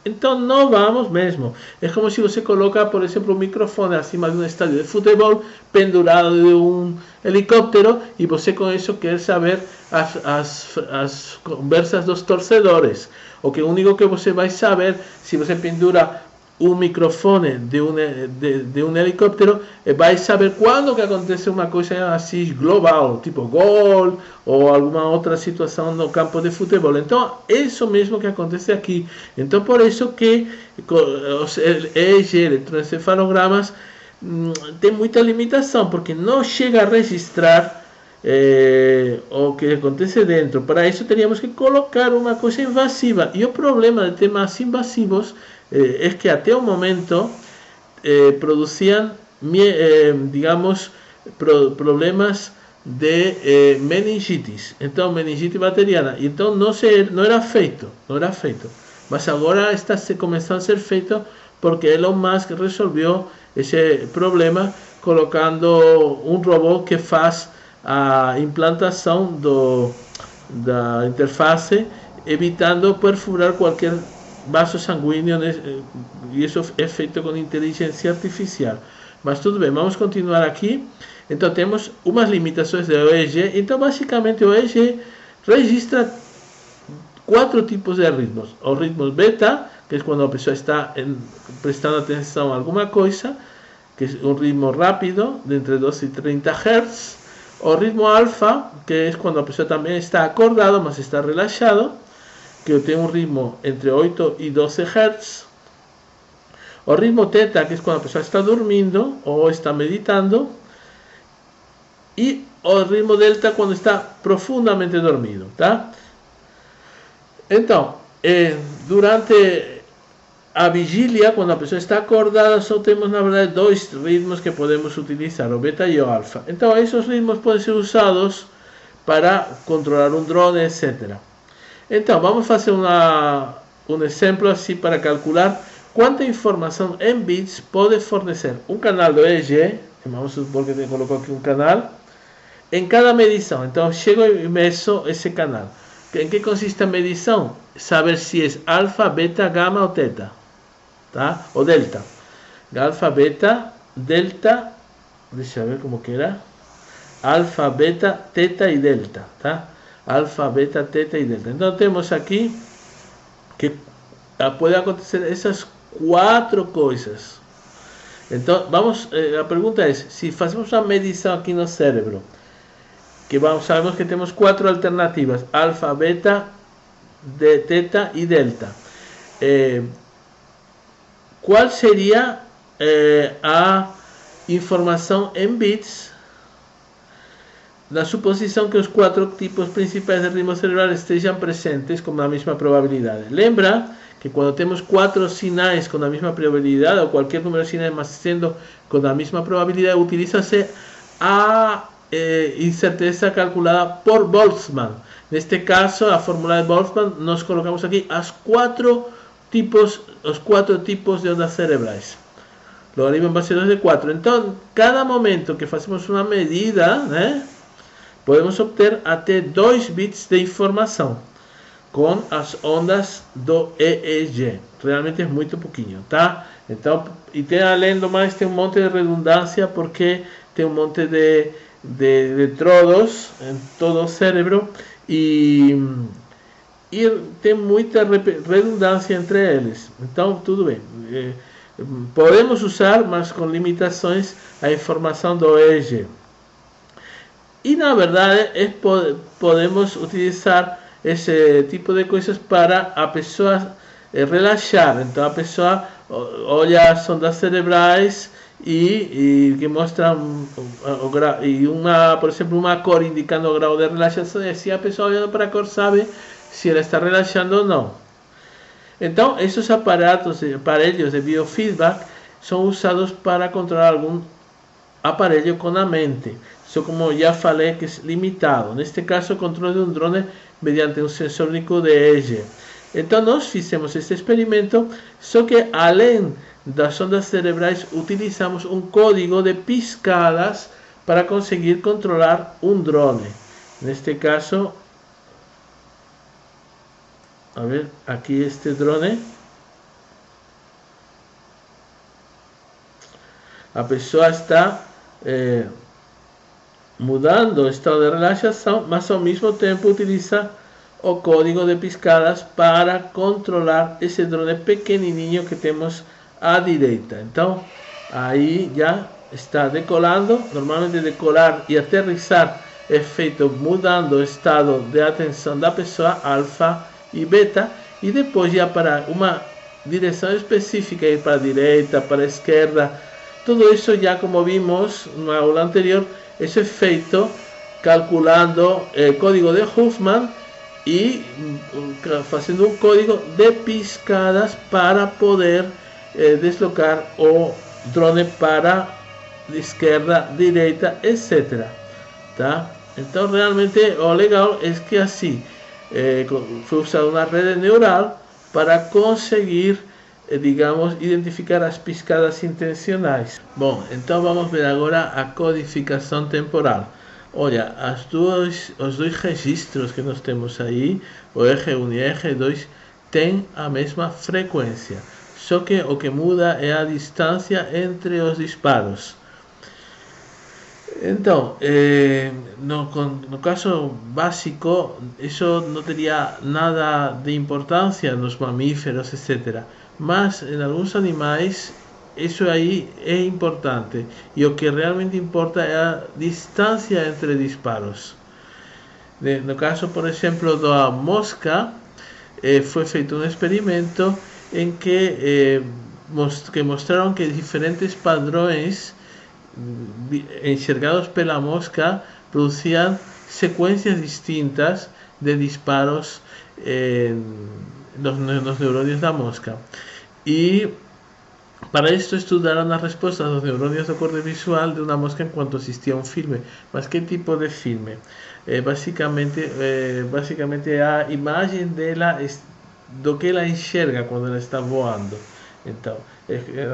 Então não vamos mesmo. É como se você coloca, por exemplo, um microfone acima de um estádio de futebol, pendurado de um helicóptero, e você com isso quer saber as conversas dos torcedores. O único que você vai saber, se você pendura um microfone de um helicóptero, vai saber quando que acontece uma coisa assim global, tipo gol ou alguma outra situação no campo de futebol. Então, é isso mesmo que acontece aqui. Então, por isso que os EEG, eletroencefalogramas, tem muita limitação, porque não chega a registrar o que acontece dentro. Para isso, teríamos que colocar uma coisa invasiva. E o problema de temas invasivos é que até o momento produziam, digamos, problemas de meningites. Então, meningite bacteriana. Então, não era feito. Mas agora está começando a ser feito porque Elon Musk resolveu esse problema colocando um robô que faz a implantação da interface, evitando perfurar qualquer vaso sanguíneo, e isso é feito com inteligência artificial. Mas tudo bem, vamos continuar aqui. Então temos umas limitações do EEG. Então basicamente o EEG registra 4 tipos de ritmos. Os ritmos beta, que é quando a pessoa está prestando atenção a alguma coisa, que é um ritmo rápido, de entre 12 e 30 Hz. O ritmo alfa, que é quando a pessoa também está acordado, mas está relaxado, que tem um ritmo entre 8 e 12 Hz. O ritmo teta, que é quando a pessoa está dormindo ou está meditando. E o ritmo delta, quando está profundamente dormido, tá? Então, durante a vigília, quando a pessoa está acordada, só temos, na verdade, 2 ritmos que podemos utilizar, o beta e o alfa. Então, esses ritmos podem ser usados para controlar um drone, etc. Então, vamos fazer um exemplo assim para calcular quanta informação em bits pode fornecer um canal do EEG, vamos supor que eu coloco aqui um canal, em cada medição. Então, chego e meço esse canal. Em que consiste a medição? Saber se é alfa, beta, gama ou teta, tá? Ou delta. Alfa, beta, delta, deixa eu ver como que era. Alfa, beta, teta e delta, tá? Alfa, beta, teta e delta. Então temos aqui que pode acontecer essas 4 coisas. Então, a pergunta é, se fazemos uma medição aqui no cérebro, que sabemos que temos 4 alternativas, alfa, beta, teta e delta. Qual seria a informação em bits, na suposição que os 4 tipos principais de ritmo cerebral estejam presentes com a mesma probabilidade? Lembra que quando temos 4 sinais com a mesma probabilidade, ou qualquer número de sinais mas sendo com a mesma probabilidade, utiliza-se a incerteza calculada por Boltzmann. Neste caso, a fórmula de Boltzmann, nós colocamos aqui os 4 tipos de ondas cerebrais. Logaritmo en base 2 de 4. Então, cada momento que fazemos uma medida, né, podemos obter até 2 bits de informação com as ondas do EEG. Realmente é muito pouquinho, tá? Então, e tem, além do mais, tem um monte de redundância, porque tem um monte de eletrodos em todo o cérebro e tem muita redundância entre eles. Então, tudo bem. Podemos usar, mas com limitações, a informação do EEG. E, na verdade, podemos utilizar esse tipo de coisas para a pessoa relaxar. Então, a pessoa olha as ondas cerebrais e que mostram por exemplo, uma cor indicando o grau de relaxação, e assim a pessoa olhando para a cor sabe se ela está relaxando ou não. Então, esses aparelhos de biofeedback são usados para controlar algum aparelho com a mente. Só, como já falei, que é limitado. Neste caso, o controle de um drone mediante um sensor único de EEG. Então, nós fizemos este experimento, só que além das ondas cerebrais, utilizamos um código de piscadas para conseguir controlar um drone. Neste caso, a ver, aqui este drone. A pessoa está mudando o estado de relaxação, mas ao mesmo tempo utiliza o código de piscadas para controlar esse drone pequenininho que temos à direita. Então, aí já está decolando. Normalmente, decolar e aterrissar é feito mudando o estado de atenção da pessoa, alfa e beta, e depois já para uma direção específica, ir para a direita, para a esquerda. Tudo isso, já como vimos na aula anterior, isso é feito calculando o código de Huffman e fazendo um código de piscadas para poder deslocar o drone para a esquerda, direita, etc. Tá? Então, realmente, o legal é que assim foi usada uma rede neural para conseguir, digamos, identificar as piscadas intencionais. Bom, então vamos ver agora a codificação temporal. Olha, os dois registros que nós temos aí, o EG1 e EG2, têm a mesma frequência, só que o que muda é a distância entre os disparos. Então, no caso básico, isso não teria nada de importância nos mamíferos, etc. Mas em alguns animais, isso aí é importante. E o que realmente importa é a distância entre disparos. No caso, por exemplo, da mosca, foi feito um experimento em que mostraram que diferentes padrões enxergados pela mosca produziam sequências distintas de disparos nos neurônios da mosca. E para isso estudaram as respostas dos neurônios do corte visual de uma mosca enquanto assistia a um filme. Mas que tipo de filme? Basicamente a imagem dela, do que ela enxerga quando ela está voando. Então,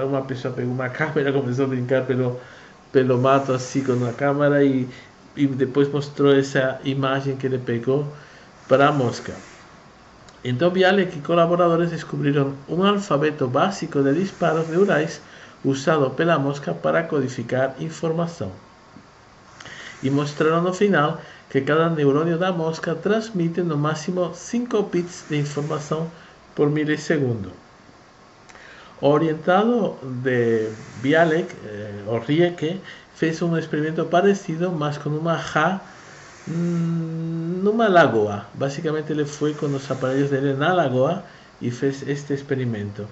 uma pessoa pegou uma câmera, começou a brincar pelo mato assim com a câmera e depois mostrou essa imagem que ele pegou para a mosca. Então Bialek e colaboradores descobriram um alfabeto básico de disparos neurais usado pela mosca para codificar informação. E mostraram no final que cada neurônio da mosca transmite no máximo 5 bits de informação por milissegundo. O orientado de Bialek, o Rieke, fez um experimento parecido, mas com uma RA numa lagoa. Basicamente ele foi com os aparelhos dele na lagoa e fez este experimento.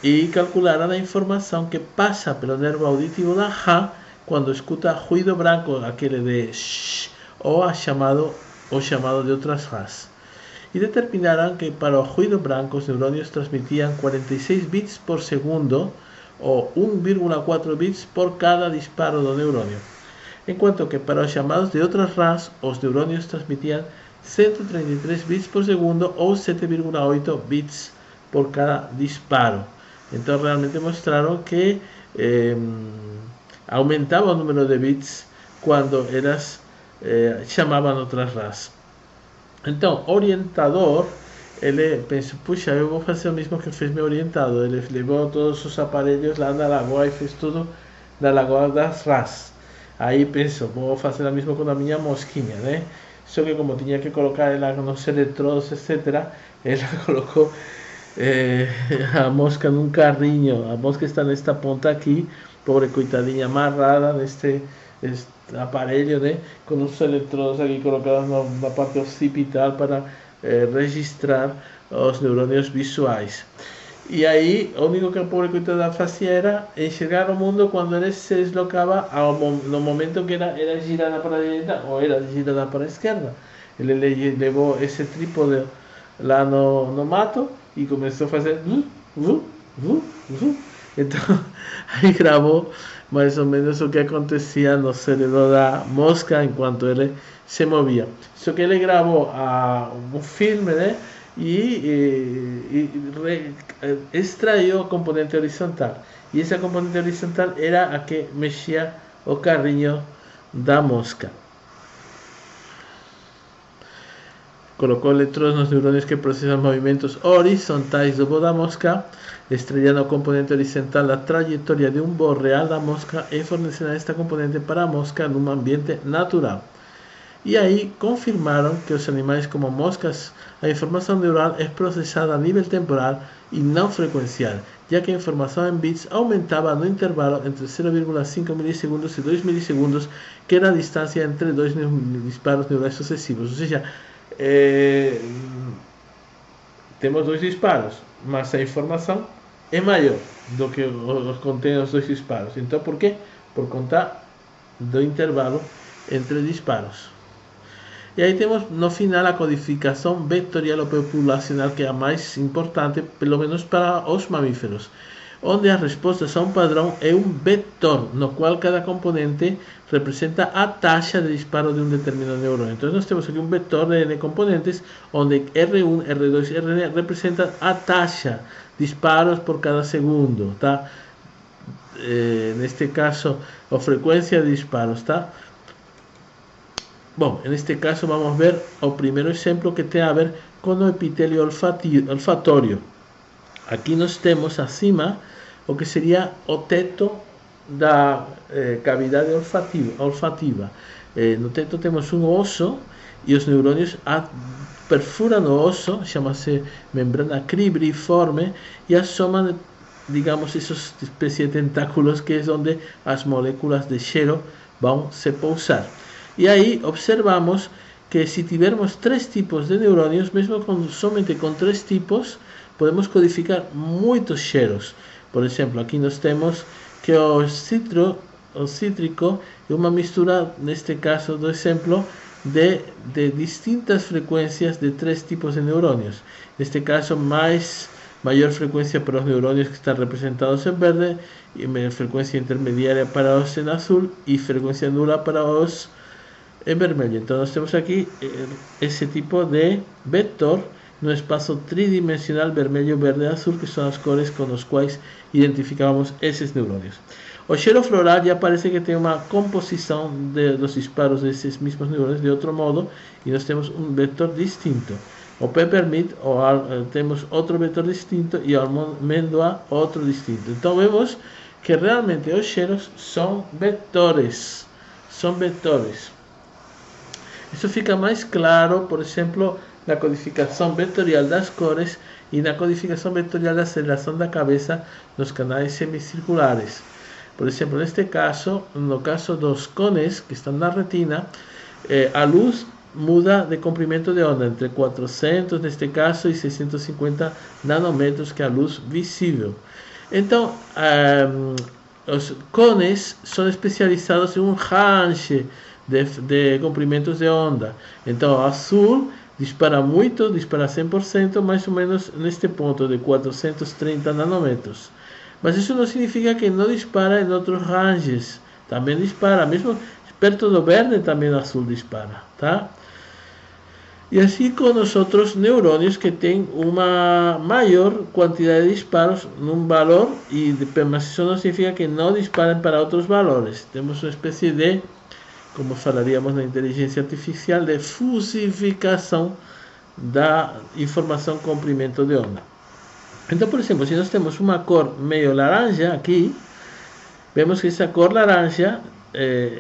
E calcularam a informação que passa pelo nervo auditivo da RA quando escuta ruído branco, aquele de shh, ou chamado de outras RAs. E determinaram que para o ruído branco os neurônios transmitiam 46 bits por segundo ou 1,4 bits por cada disparo do neurônio. Enquanto que para os chamados de outras RAs, os neurônios transmitiam 133 bits por segundo ou 7,8 bits por cada disparo. Então realmente mostraram que aumentava o número de bits quando elas chamavam outras RAs. Então, o orientador, ele pensou, puxa, eu vou fazer o mesmo que fez meu orientado. Ele levou todos os aparelhos lá na lagoa e fez tudo na lagoa das RAs. Aí pensou, vou fazer o mesmo com a minha mosquinha, né? Só que como tinha que colocar ela nos eletrodos, etc., ela colocou a mosca num carrinho. A mosca está nesta ponta aqui, pobre coitadinha, amarrada neste aparelho, né, com os eletrodos aqui colocados na parte occipital para registrar os neurônios visuais. E aí, o único que a pobre coitada fazia era enxergar o mundo quando ele se deslocava no momento que era girada para a direita ou era girada para a esquerda. Ele levou esse trípode lá no mato e começou a fazer então aí gravou mais ou menos o que acontecia no cérebro da mosca enquanto ele se movia. Só que ele gravou um filme, né, e extraiu a componente horizontal. E essa componente horizontal era a que mexia o carrinho da mosca. Colocou eletrodos nos neurônios que processam movimentos horizontais do voo da mosca, estrellando a componente horizontal da trajetória de um voo real da mosca e fornecendo esta componente para a mosca num ambiente natural. E aí confirmaram que os animais como moscas, a informação neural é processada a nível temporal e não frequencial, já que a informação em bits aumentava no intervalo entre 0,5 milissegundos e 2 milissegundos, que era a distância entre dois disparos neurais sucessivos. Ou seja, temos dois disparos, mas a informação é maior do que os contém os dois disparos. Então, por quê? Por conta do intervalo entre disparos. E aí temos no final a codificação vetorial ou populacional, que é a mais importante, pelo menos para os mamíferos, onde a resposta a um padrão é um vetor, no qual cada componente representa a taxa de disparo de um determinado neurônio. Então nós temos aqui um vetor de N componentes, onde R1, R2 e Rn representam a taxa de disparos por cada segundo, tá? Neste caso, a frequência de disparos, tá? Bom, neste caso vamos ver o primeiro exemplo, que tem a ver com o epitélio olfatório. Aqui nós temos acima o que seria o teto da cavidade olfativa. No teto temos um osso e os neurônios perfuram o osso, chama-se membrana cribriforme, e assomam, digamos, essas espécies de tentáculos, que é onde as moléculas de cheiro vão se pousar. E aí observamos que se tivermos três tipos de neurônios, mesmo somente com três tipos, podemos codificar muitos cheiros. Por exemplo, aqui nós temos que o cítrico é uma mistura, neste caso do exemplo, de distintas frequências de três tipos de neurônios. Neste caso, maior frequência para os neurônios que estão representados em verde, e frequência intermediária para os em azul e frequência nula para os em vermelho. Então nós temos aqui esse tipo de vetor no espaço tridimensional vermelho, verde e azul, que são as cores com as quais identificamos esses neurônios. O cheiro floral já parece que tem uma composição dos disparos desses mesmos neurônios de outro modo e nós temos um vetor distinto. O peppermint temos outro vetor distinto e a amêndoa outro distinto. Então vemos que realmente os cheiros são vetores. São vetores. Isso fica mais claro, por exemplo, na codificação vetorial das cores e na codificação vetorial da aceleração da cabeça nos canais semicirculares. Por exemplo, neste caso, no caso dos cones que estão na retina, a luz muda de comprimento de onda entre 400 neste caso e 650 nanômetros, que é a luz visível. Então, os cones são especializados em um range de comprimentos de onda. Então, o azul dispara muito, dispara 100%, mais ou menos neste ponto de 430 nanômetros. Mas isso não significa que não dispara em outros ranges. Também dispara, mesmo perto do verde também o azul dispara, tá? E assim com os outros neurônios que têm uma maior quantidade de disparos num valor, mas isso não significa que não disparem para outros valores. Temos uma espécie de, como falaríamos na inteligência artificial, de fusificação da informação comprimento de onda. Então, por exemplo, se nós temos uma cor meio laranja aqui, vemos que essa cor laranja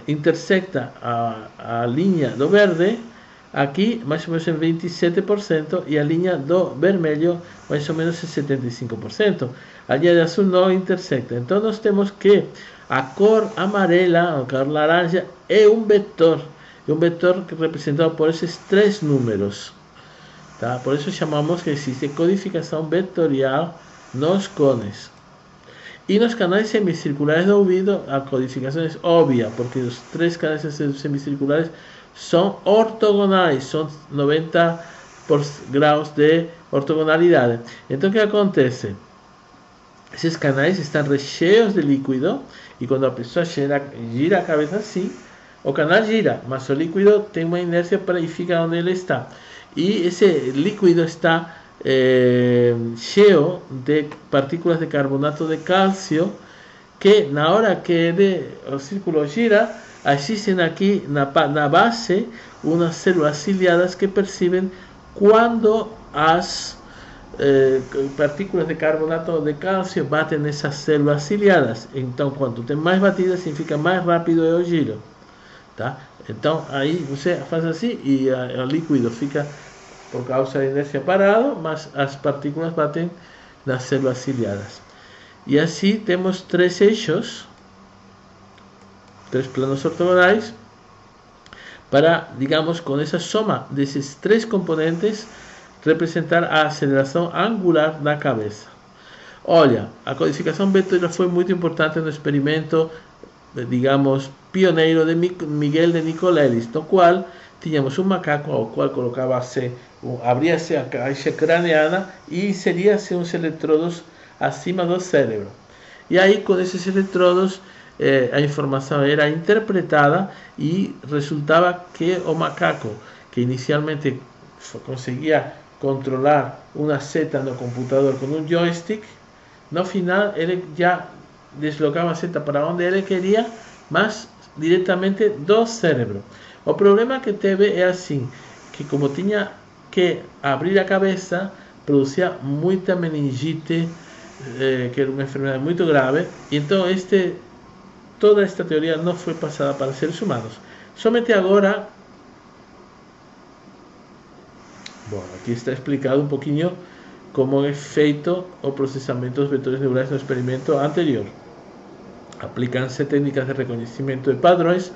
intersecta a linha do verde aqui mais ou menos em 27% e a linha do vermelho mais ou menos em 75%. A linha de azul não intersecta. Então nós temos que a cor amarela, a cor laranja, é um vetor representado por esses três números. Tá? Por isso chamamos que existe codificação vetorial nos cones. E nos canais semicirculares do ouvido, a codificação é óbvia, porque os três canais semicirculares são ortogonais, são 90 graus de ortogonalidade. Então, o que acontece? Esses canais estão recheios de líquido, e quando a pessoa gira a cabeça assim, o canal gira, mas o líquido tem uma inércia para e fica onde ele está. E esse líquido está cheio de partículas de carbonato de cálcio, que na hora que o círculo gira, existem aqui na base umas células ciliadas que percebem quando as partículas de carbonato de cálcio batem nessas células ciliadas. Então, quanto tem mais batida, significa mais rápido é o giro. Tá? Então, aí você faz assim e o líquido fica, por causa da inércia, parado, mas as partículas batem nas células ciliadas. E assim temos três eixos, três planos ortogonais, para, digamos, com essa soma desses três componentes, representar a aceleração angular da cabeça. Olha, a codificação vetorial foi muito importante no experimento, digamos, pioneiro de Miguel de Nicolelis, no qual tínhamos um macaco ao qual colocava-se, abria-se a caixa craniana e inseria-se uns eletrodos acima do cérebro. E aí, com esses eletrodos, a informação era interpretada e resultava que o macaco, que inicialmente conseguia controlar uma seta no computador com um joystick, no final ele já deslocava a seta para onde ele queria, mas diretamente do cérebro. O problema que teve é assim, que como tinha que abrir a cabeça, produzia muita meningite, que era uma enfermedade muito grave, então toda esta teoria não foi passada para seres humanos. Somente agora, bom, aqui está explicado um pouquinho como é feito o processamento dos vetores neurais no experimento anterior. Aplicam-se técnicas de reconhecimento de padrões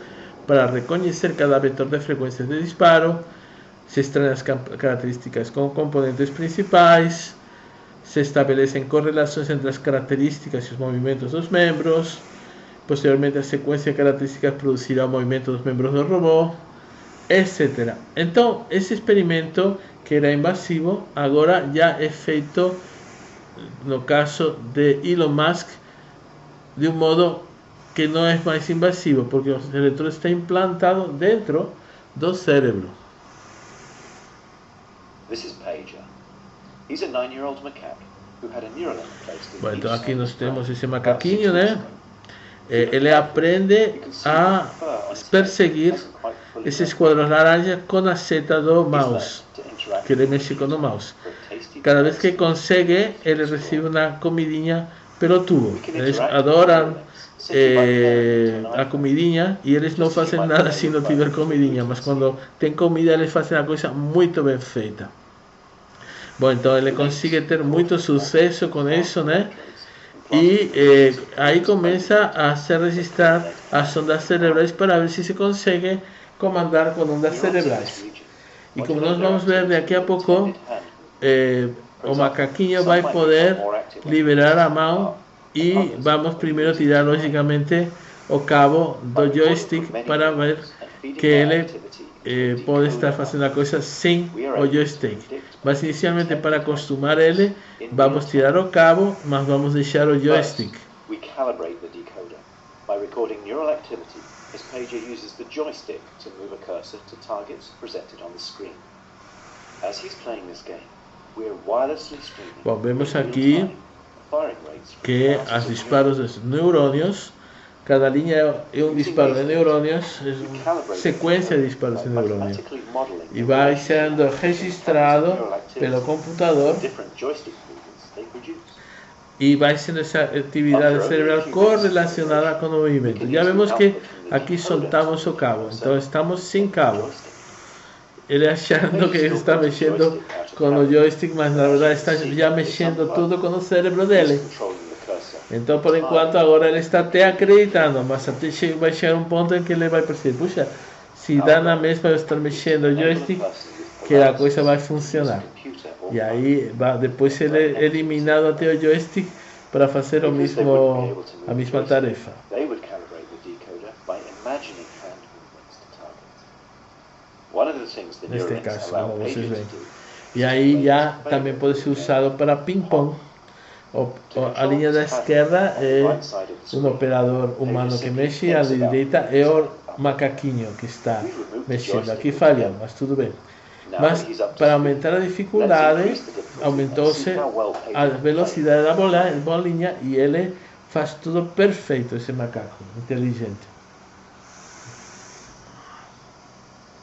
para reconhecer cada vetor de frequências de disparo, se extraem as características com componentes principais, se estabelecem correlações entre as características e os movimentos dos membros, posteriormente a sequência de características produzirá o movimento dos membros do robô, etc. Então, esse experimento, que era invasivo, agora já é feito, no caso de Elon Musk, de um modo que não é mais invasivo, porque o eletrodo está implantado dentro do cérebro. This is Pager. He's a 9-year-old macaque who had a neural end placed in Bom, então each aqui nós side of temos the esse brain about 6 macaquinho, weeks né? ago. Ele aprende a perseguir esse esquadrão laranja com a seta do mouse, que ele mexe com o mouse. Cada vez que consegue, ele recebe uma comidinha pelo tubo. Eles adoram a comidinha e eles não fazem nada se não tiver comidinha, mas quando tem comida, eles fazem a coisa muito bem feita. Bom, então ele consegue ter muito sucesso com isso, né? E aí começa a se registrar as ondas cerebrais para ver se se consegue comandar com ondas cerebrais. E como nós vamos ver daqui a pouco, o macaquinho vai poder liberar a mão e vamos primeiro tirar logicamente o cabo do joystick para ver que ele pode estar fazendo a coisa sem o joystick. Mas inicialmente, para acostumar ele, vamos tirar o cabo, mas vamos deixar o joystick. We calibrate the decoder. By recording neural activity, this pager uses the joystick to move a cursor to targets presented on the screen. As he's playing this game, we are wirelessly streaming. Bom, vemos aqui que os disparos dos neurônios, cada linha é um disparo de neurônios, é uma sequência de disparos de neurônios. E vai sendo registrado pelo computador e vai sendo essa atividade cerebral correlacionada com o movimento. Já vemos que aqui soltamos o cabo, então estamos sem cabo. Ele achando que está mexendo com o joystick, mas na verdade está já mexendo tudo com o cérebro dele. Então, por enquanto, agora ele está até acreditando, mas até vai chegar um ponto em que ele vai perceber, puxa, se dá na mesma eu estar mexendo o joystick, que a coisa vai funcionar. E aí, depois ele é eliminado até o joystick para fazer a mesma tarefa. Neste caso, como vocês veem. E aí já também pode ser usado para ping-pong. A linha da esquerda é um operador humano que mexe, a direita é o macaquinho que está mexendo. Aqui falhou, mas tudo bem. Mas para aumentar a dificuldade, aumentou-se a velocidade da bolinha e ele faz tudo perfeito, esse macaco inteligente.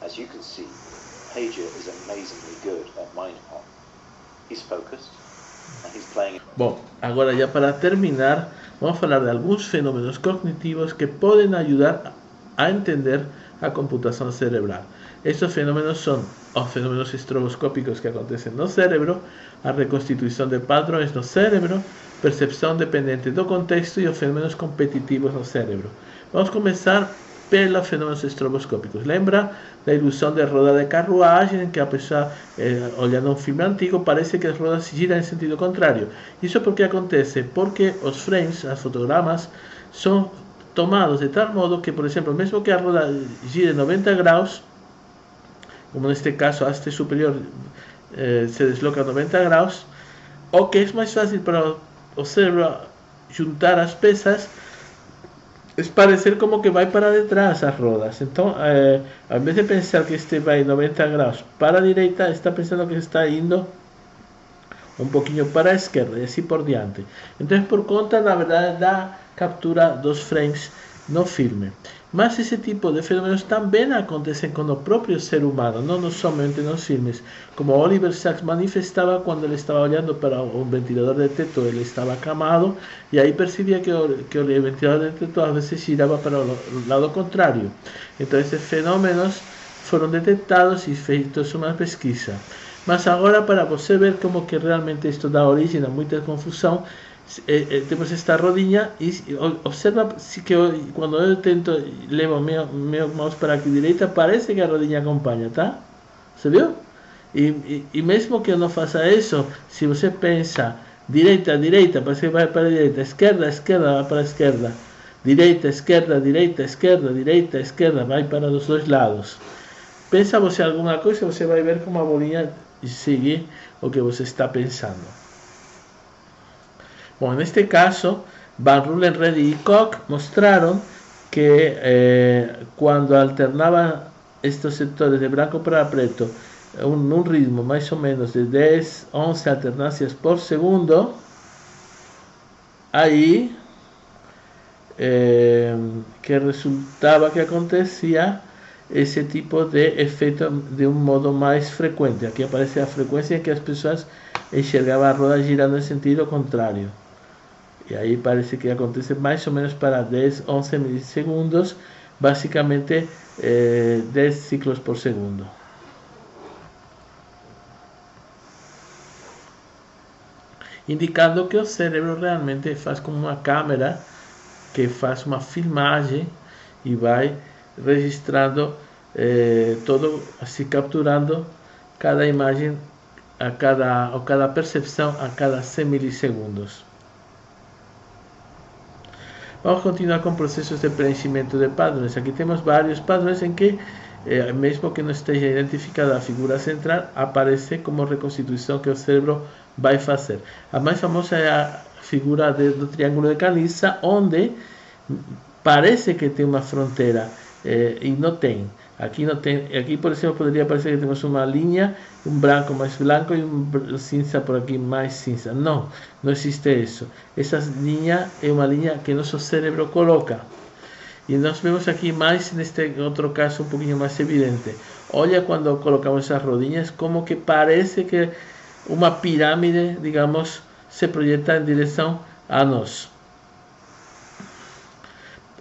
As you can see, Pager is amazingly good at mind pong. He's focused. Bom, agora já para terminar, vamos falar de alguns fenômenos cognitivos que podem ajudar a entender a computação cerebral. Estes fenômenos são os fenômenos estroboscópicos que acontecem no cérebro, a reconstituição de padrões no cérebro, percepção dependente do contexto e os fenômenos competitivos no cérebro. Vamos começar pelos fenômenos estroboscópicos. Lembra da ilusão de roda de carruagem, em que a pessoa, olhando um filme antigo, parece que as rodas giram em sentido contrário. Isso por que acontece? Porque os frames, os fotogramas, são tomados de tal modo que, por exemplo, mesmo que a roda gire 90 graus, como neste caso a haste superior se desloca 90 graus, o que é mais fácil para o cérebro juntar as peças es parecer como que vai para detrás as rodas. Então, ao invés de pensar que este vai 90 graus para a direita, está pensando que está indo um pouquinho para a esquerda e assim por diante. Então, por conta, na verdade, da captura dos frames no filme. Mas esse tipo de fenômenos também acontecem com o próprio ser humano, não somente nos filmes. Como Oliver Sacks manifestava quando ele estava olhando para um ventilador de teto, ele estava acamado e aí percebia que o ventilador de teto às vezes girava para o lado contrário. Então esses fenômenos foram detectados e feitos uma pesquisa. Mas agora, para você ver como que realmente isto dá origem a muita confusão, temos esta rodinha e observa que quando eu tento levo meu mouse para aqui direita, parece que a rodinha acompanha, tá? Você viu? E mesmo que eu não faça isso, se você pensa direita, direita, parece que vai para a direita, esquerda, esquerda, vai para a esquerda, direita, esquerda, direita, esquerda, direita, esquerda, vai para os dois lados. Pensa você alguma coisa, você vai ver como a bolinha segue o que você está pensando. Bom, neste caso, Van Rullenredd e Koch mostraram que quando alternavam estes setores de branco para preto, um ritmo mais ou menos de 10, 11 alternâncias por segundo, aí que resultaba que acontecia esse tipo de efeito de um modo mais frequente. Aqui aparece a frequência em que as pessoas enxergavam a roda girando em sentido contrário. E aí parece que acontece mais ou menos para 10, 11 milissegundos, basicamente 10 ciclos por segundo. Indicando que o cérebro realmente faz como uma câmera que faz uma filmagem e vai registrando todo, assim, capturando cada imagem ou cada percepção a cada 100 milissegundos. Vamos continuar com processos de preenchimento de padrões. Aqui temos vários padrões em que, mesmo que não esteja identificada a figura central, aparece como reconstituição que o cérebro vai fazer. A mais famosa é a figura do triângulo de caliça, onde parece que tem uma fronteira e não tem. Aqui não tem. Aqui, por exemplo, poderia parecer que temos uma linha, um branco mais branco e um cinza por aqui mais cinza. Não, não existe isso. Essa linha é uma linha que nosso cérebro coloca. E nós vemos aqui mais neste outro caso um pouquinho mais evidente. Olha quando colocamos essas rodinhas, como que parece que uma pirâmide, digamos, se projeta em direção a nós.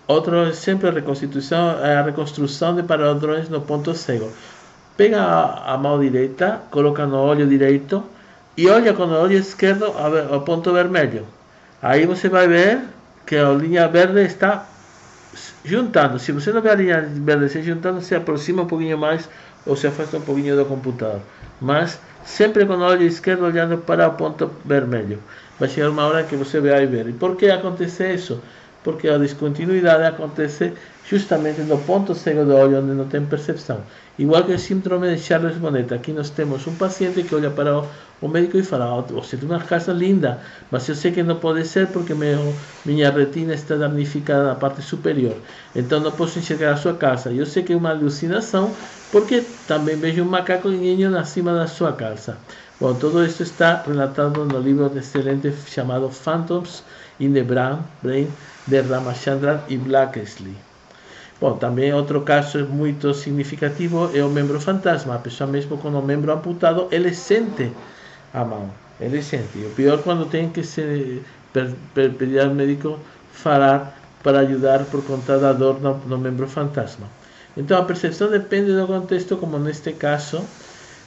Outro exemplo de reconstituição é a reconstrução de padrões no ponto cego. Pega a mão direita, coloca no olho direito e olha com o olho esquerdo ao ponto vermelho. Aí você vai ver que a linha verde está juntando. Se você não vê a linha verde se juntando, se aproxima um pouquinho mais ou se afasta um pouquinho do computador. Mas sempre com o olho esquerdo olhando para o ponto vermelho. Vai chegar uma hora que você vai ver. E por que acontece isso? Porque a descontinuidade acontece justamente no ponto cego do olho, onde não tem percepção. Igual que o síndrome de Charles-Bonnet. Aqui nós temos um paciente que olha para o médico e fala: você tem uma casa linda, mas eu sei que não pode ser porque minha retina está danificada na parte superior. Então não posso enxergar a sua casa. Eu sei que é uma alucinação porque também vejo um macaco guinho acima da sua casa. Bom, tudo isso está relatado no livro excelente chamado Phantoms in the Brain, de Ramachandran e Blakeslee. Bom, também outro caso muito significativo é o membro fantasma. A pessoa mesmo com o membro amputado, ele sente a mão, ele sente. E o pior quando tem que se pedir ao médico falar para ajudar por conta da dor no membro fantasma. Então a percepção depende do contexto, como neste caso,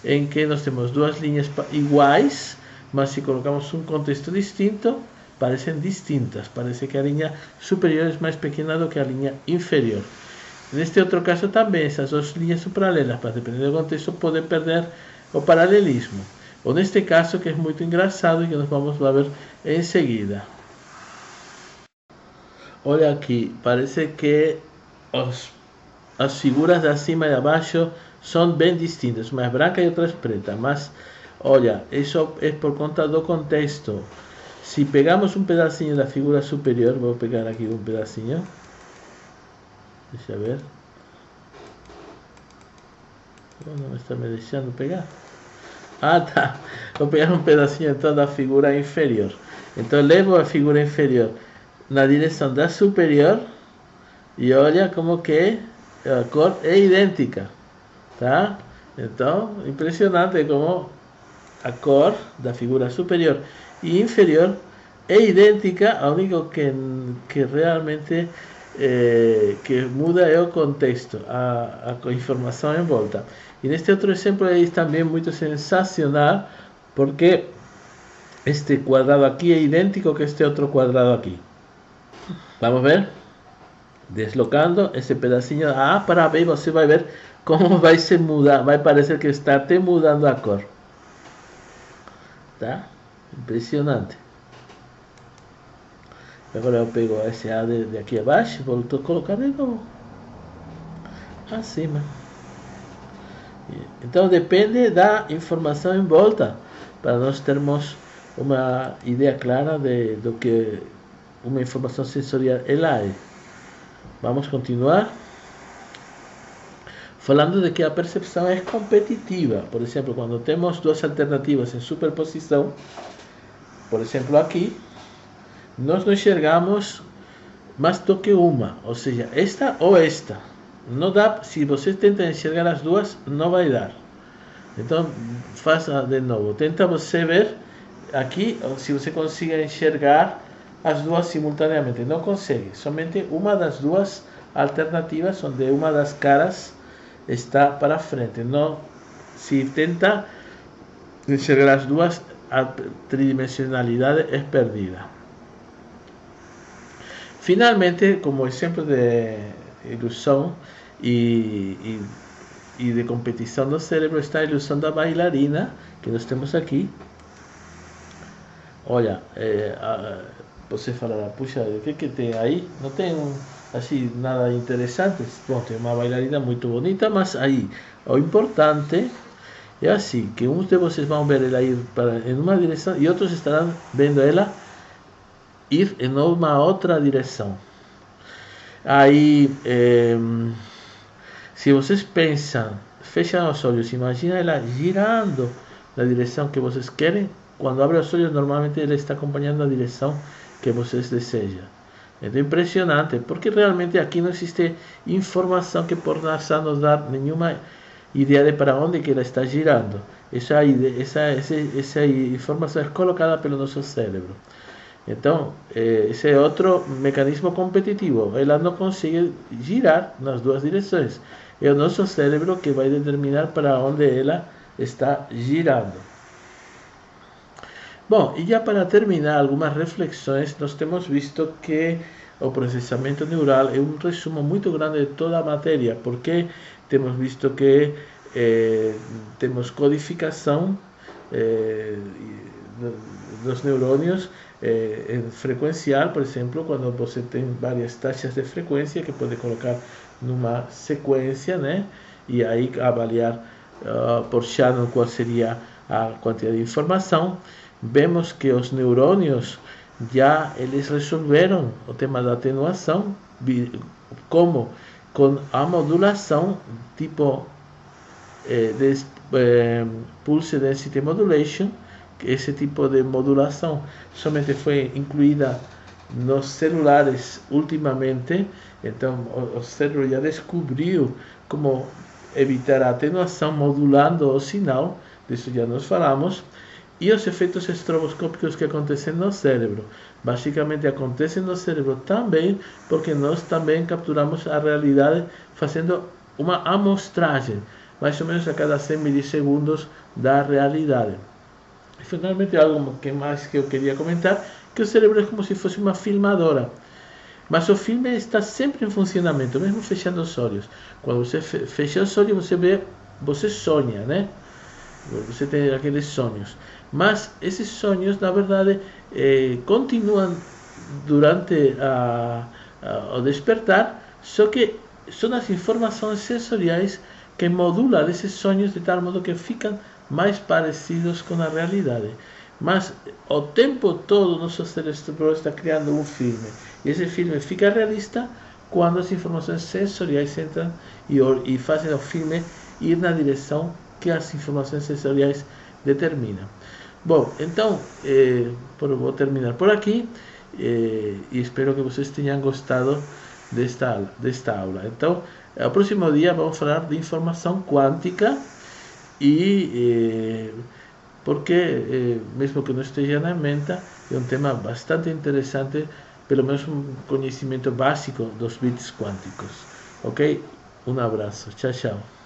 em que nós temos duas linhas iguais, mas se colocamos um contexto distinto, parecem distintas. Parece que a linha superior é mais pequena do que a linha inferior. Neste outro caso também, essas duas linhas são paralelas, mas dependendo do contexto pode perder o paralelismo. Ou neste caso, que é muito engraçado e que nós vamos ver em seguida. Olha aqui, parece que as figuras de acima e de abaixo são bem distintas, umas brancas e outras pretas, mas olha, isso é por conta do contexto. Se pegamos um pedacinho da figura superior, vou pegar aqui um pedacinho, deixa eu ver, não está me deixando pegar, tá, vou pegar um pedacinho então da figura inferior, então levo a figura inferior na direção da superior e olha como que a cor é idêntica, tá? Então, impressionante como a cor da figura superior e inferior é idêntica, a único que realmente que muda é o contexto, a informação em volta. E neste outro exemplo é também muito sensacional, porque este quadrado aqui é idêntico que este outro quadrado aqui. Vamos ver? Deslocando esse pedacinho da A para B, você vai ver como vai se mudar, vai parecer que está até mudando a cor. Tá? Impressionante. Agora eu pego esse A de aqui abaixo, volto a colocar de novo acima. Então depende da informação em volta para nós termos uma ideia clara do que uma informação sensorial ela é. Vamos continuar falando de que a percepção é competitiva. Por exemplo, quando temos duas alternativas em superposição, por exemplo aqui, nós não enxergamos mais do que uma, ou seja, esta ou esta. Não dá, se você tenta enxergar as duas, não vai dar. Então, faça de novo. Tenta você ver aqui, se você consegue enxergar as duas simultaneamente. Não consegue. Somente uma das duas alternativas, onde uma das caras está para frente. Não, se tenta enxergar as duas, a tridimensionalidade é perdida. Finalmente, como exemplo de ilusão e de competição do cérebro, está a ilusão da bailarina, que nós temos aqui. Olha, você falará, puxa, o que tem aí? Não tem assim nada interessante? Bom, tem uma bailarina muito bonita, mas aí o importante é assim, que uns de vocês vão ver ela ir em uma direção e outros estarão vendo ela ir em uma outra direção. Aí, se vocês pensam, fecham os olhos, imagina ela girando na direção que vocês querem. Quando abre os olhos, normalmente ela está acompanhando a direção que vocês desejam. É impressionante, porque realmente aqui não existe informação que possa nos dar nenhuma ideia de para onde que ela está girando. Essa informação é colocada pelo nosso cérebro. Então, esse é outro mecanismo competitivo. Ela não consegue girar nas duas direções. É o nosso cérebro que vai determinar para onde ela está girando. Bom, e já para terminar algumas reflexões, nós temos visto que o processamento neural é um resumo muito grande de toda a matéria, porque temos visto que temos codificação dos neurônios em frequencial, por exemplo, quando você tem várias taxas de frequência que pode colocar numa sequência, né? E aí avaliar por Shannon qual seria a quantidade de informação. Vemos que os neurônios já eles resolveram o tema da atenuação, como com a modulação tipo Pulse Density Modulation. Esse tipo de modulação somente foi incluída nos celulares ultimamente. Então o cérebro já descobriu como evitar a atenuação modulando o sinal, disso já nós falamos. E os efeitos estroboscópicos que acontecem no cérebro, basicamente acontecem no cérebro também porque nós também capturamos a realidade fazendo uma amostragem, mais ou menos a cada 100 milissegundos da realidade. E finalmente algo que mais que eu queria comentar, que o cérebro é como se fosse uma filmadora, mas o filme está sempre em funcionamento, mesmo fechando os olhos. Quando você fecha os olhos, você sonha, né? Você tem aqueles sonhos, mas esses sonhos, na verdade, continuam durante o despertar, só que são as informações sensoriais que modulam esses sonhos de tal modo que ficam mais parecidos com a realidade. Mas o tempo todo nosso cérebro está criando um filme, e esse filme fica realista quando as informações sensoriais entram e fazem o filme ir na direção que as informações sensoriais determinam. Bom, então vou terminar por aqui e espero que vocês tenham gostado desta aula. Então, no próximo dia vamos falar de informação quântica e porque mesmo que não esteja na mente, é um tema bastante interessante, pelo menos um conhecimento básico dos bits quânticos. Ok? Um abraço. Tchau, tchau.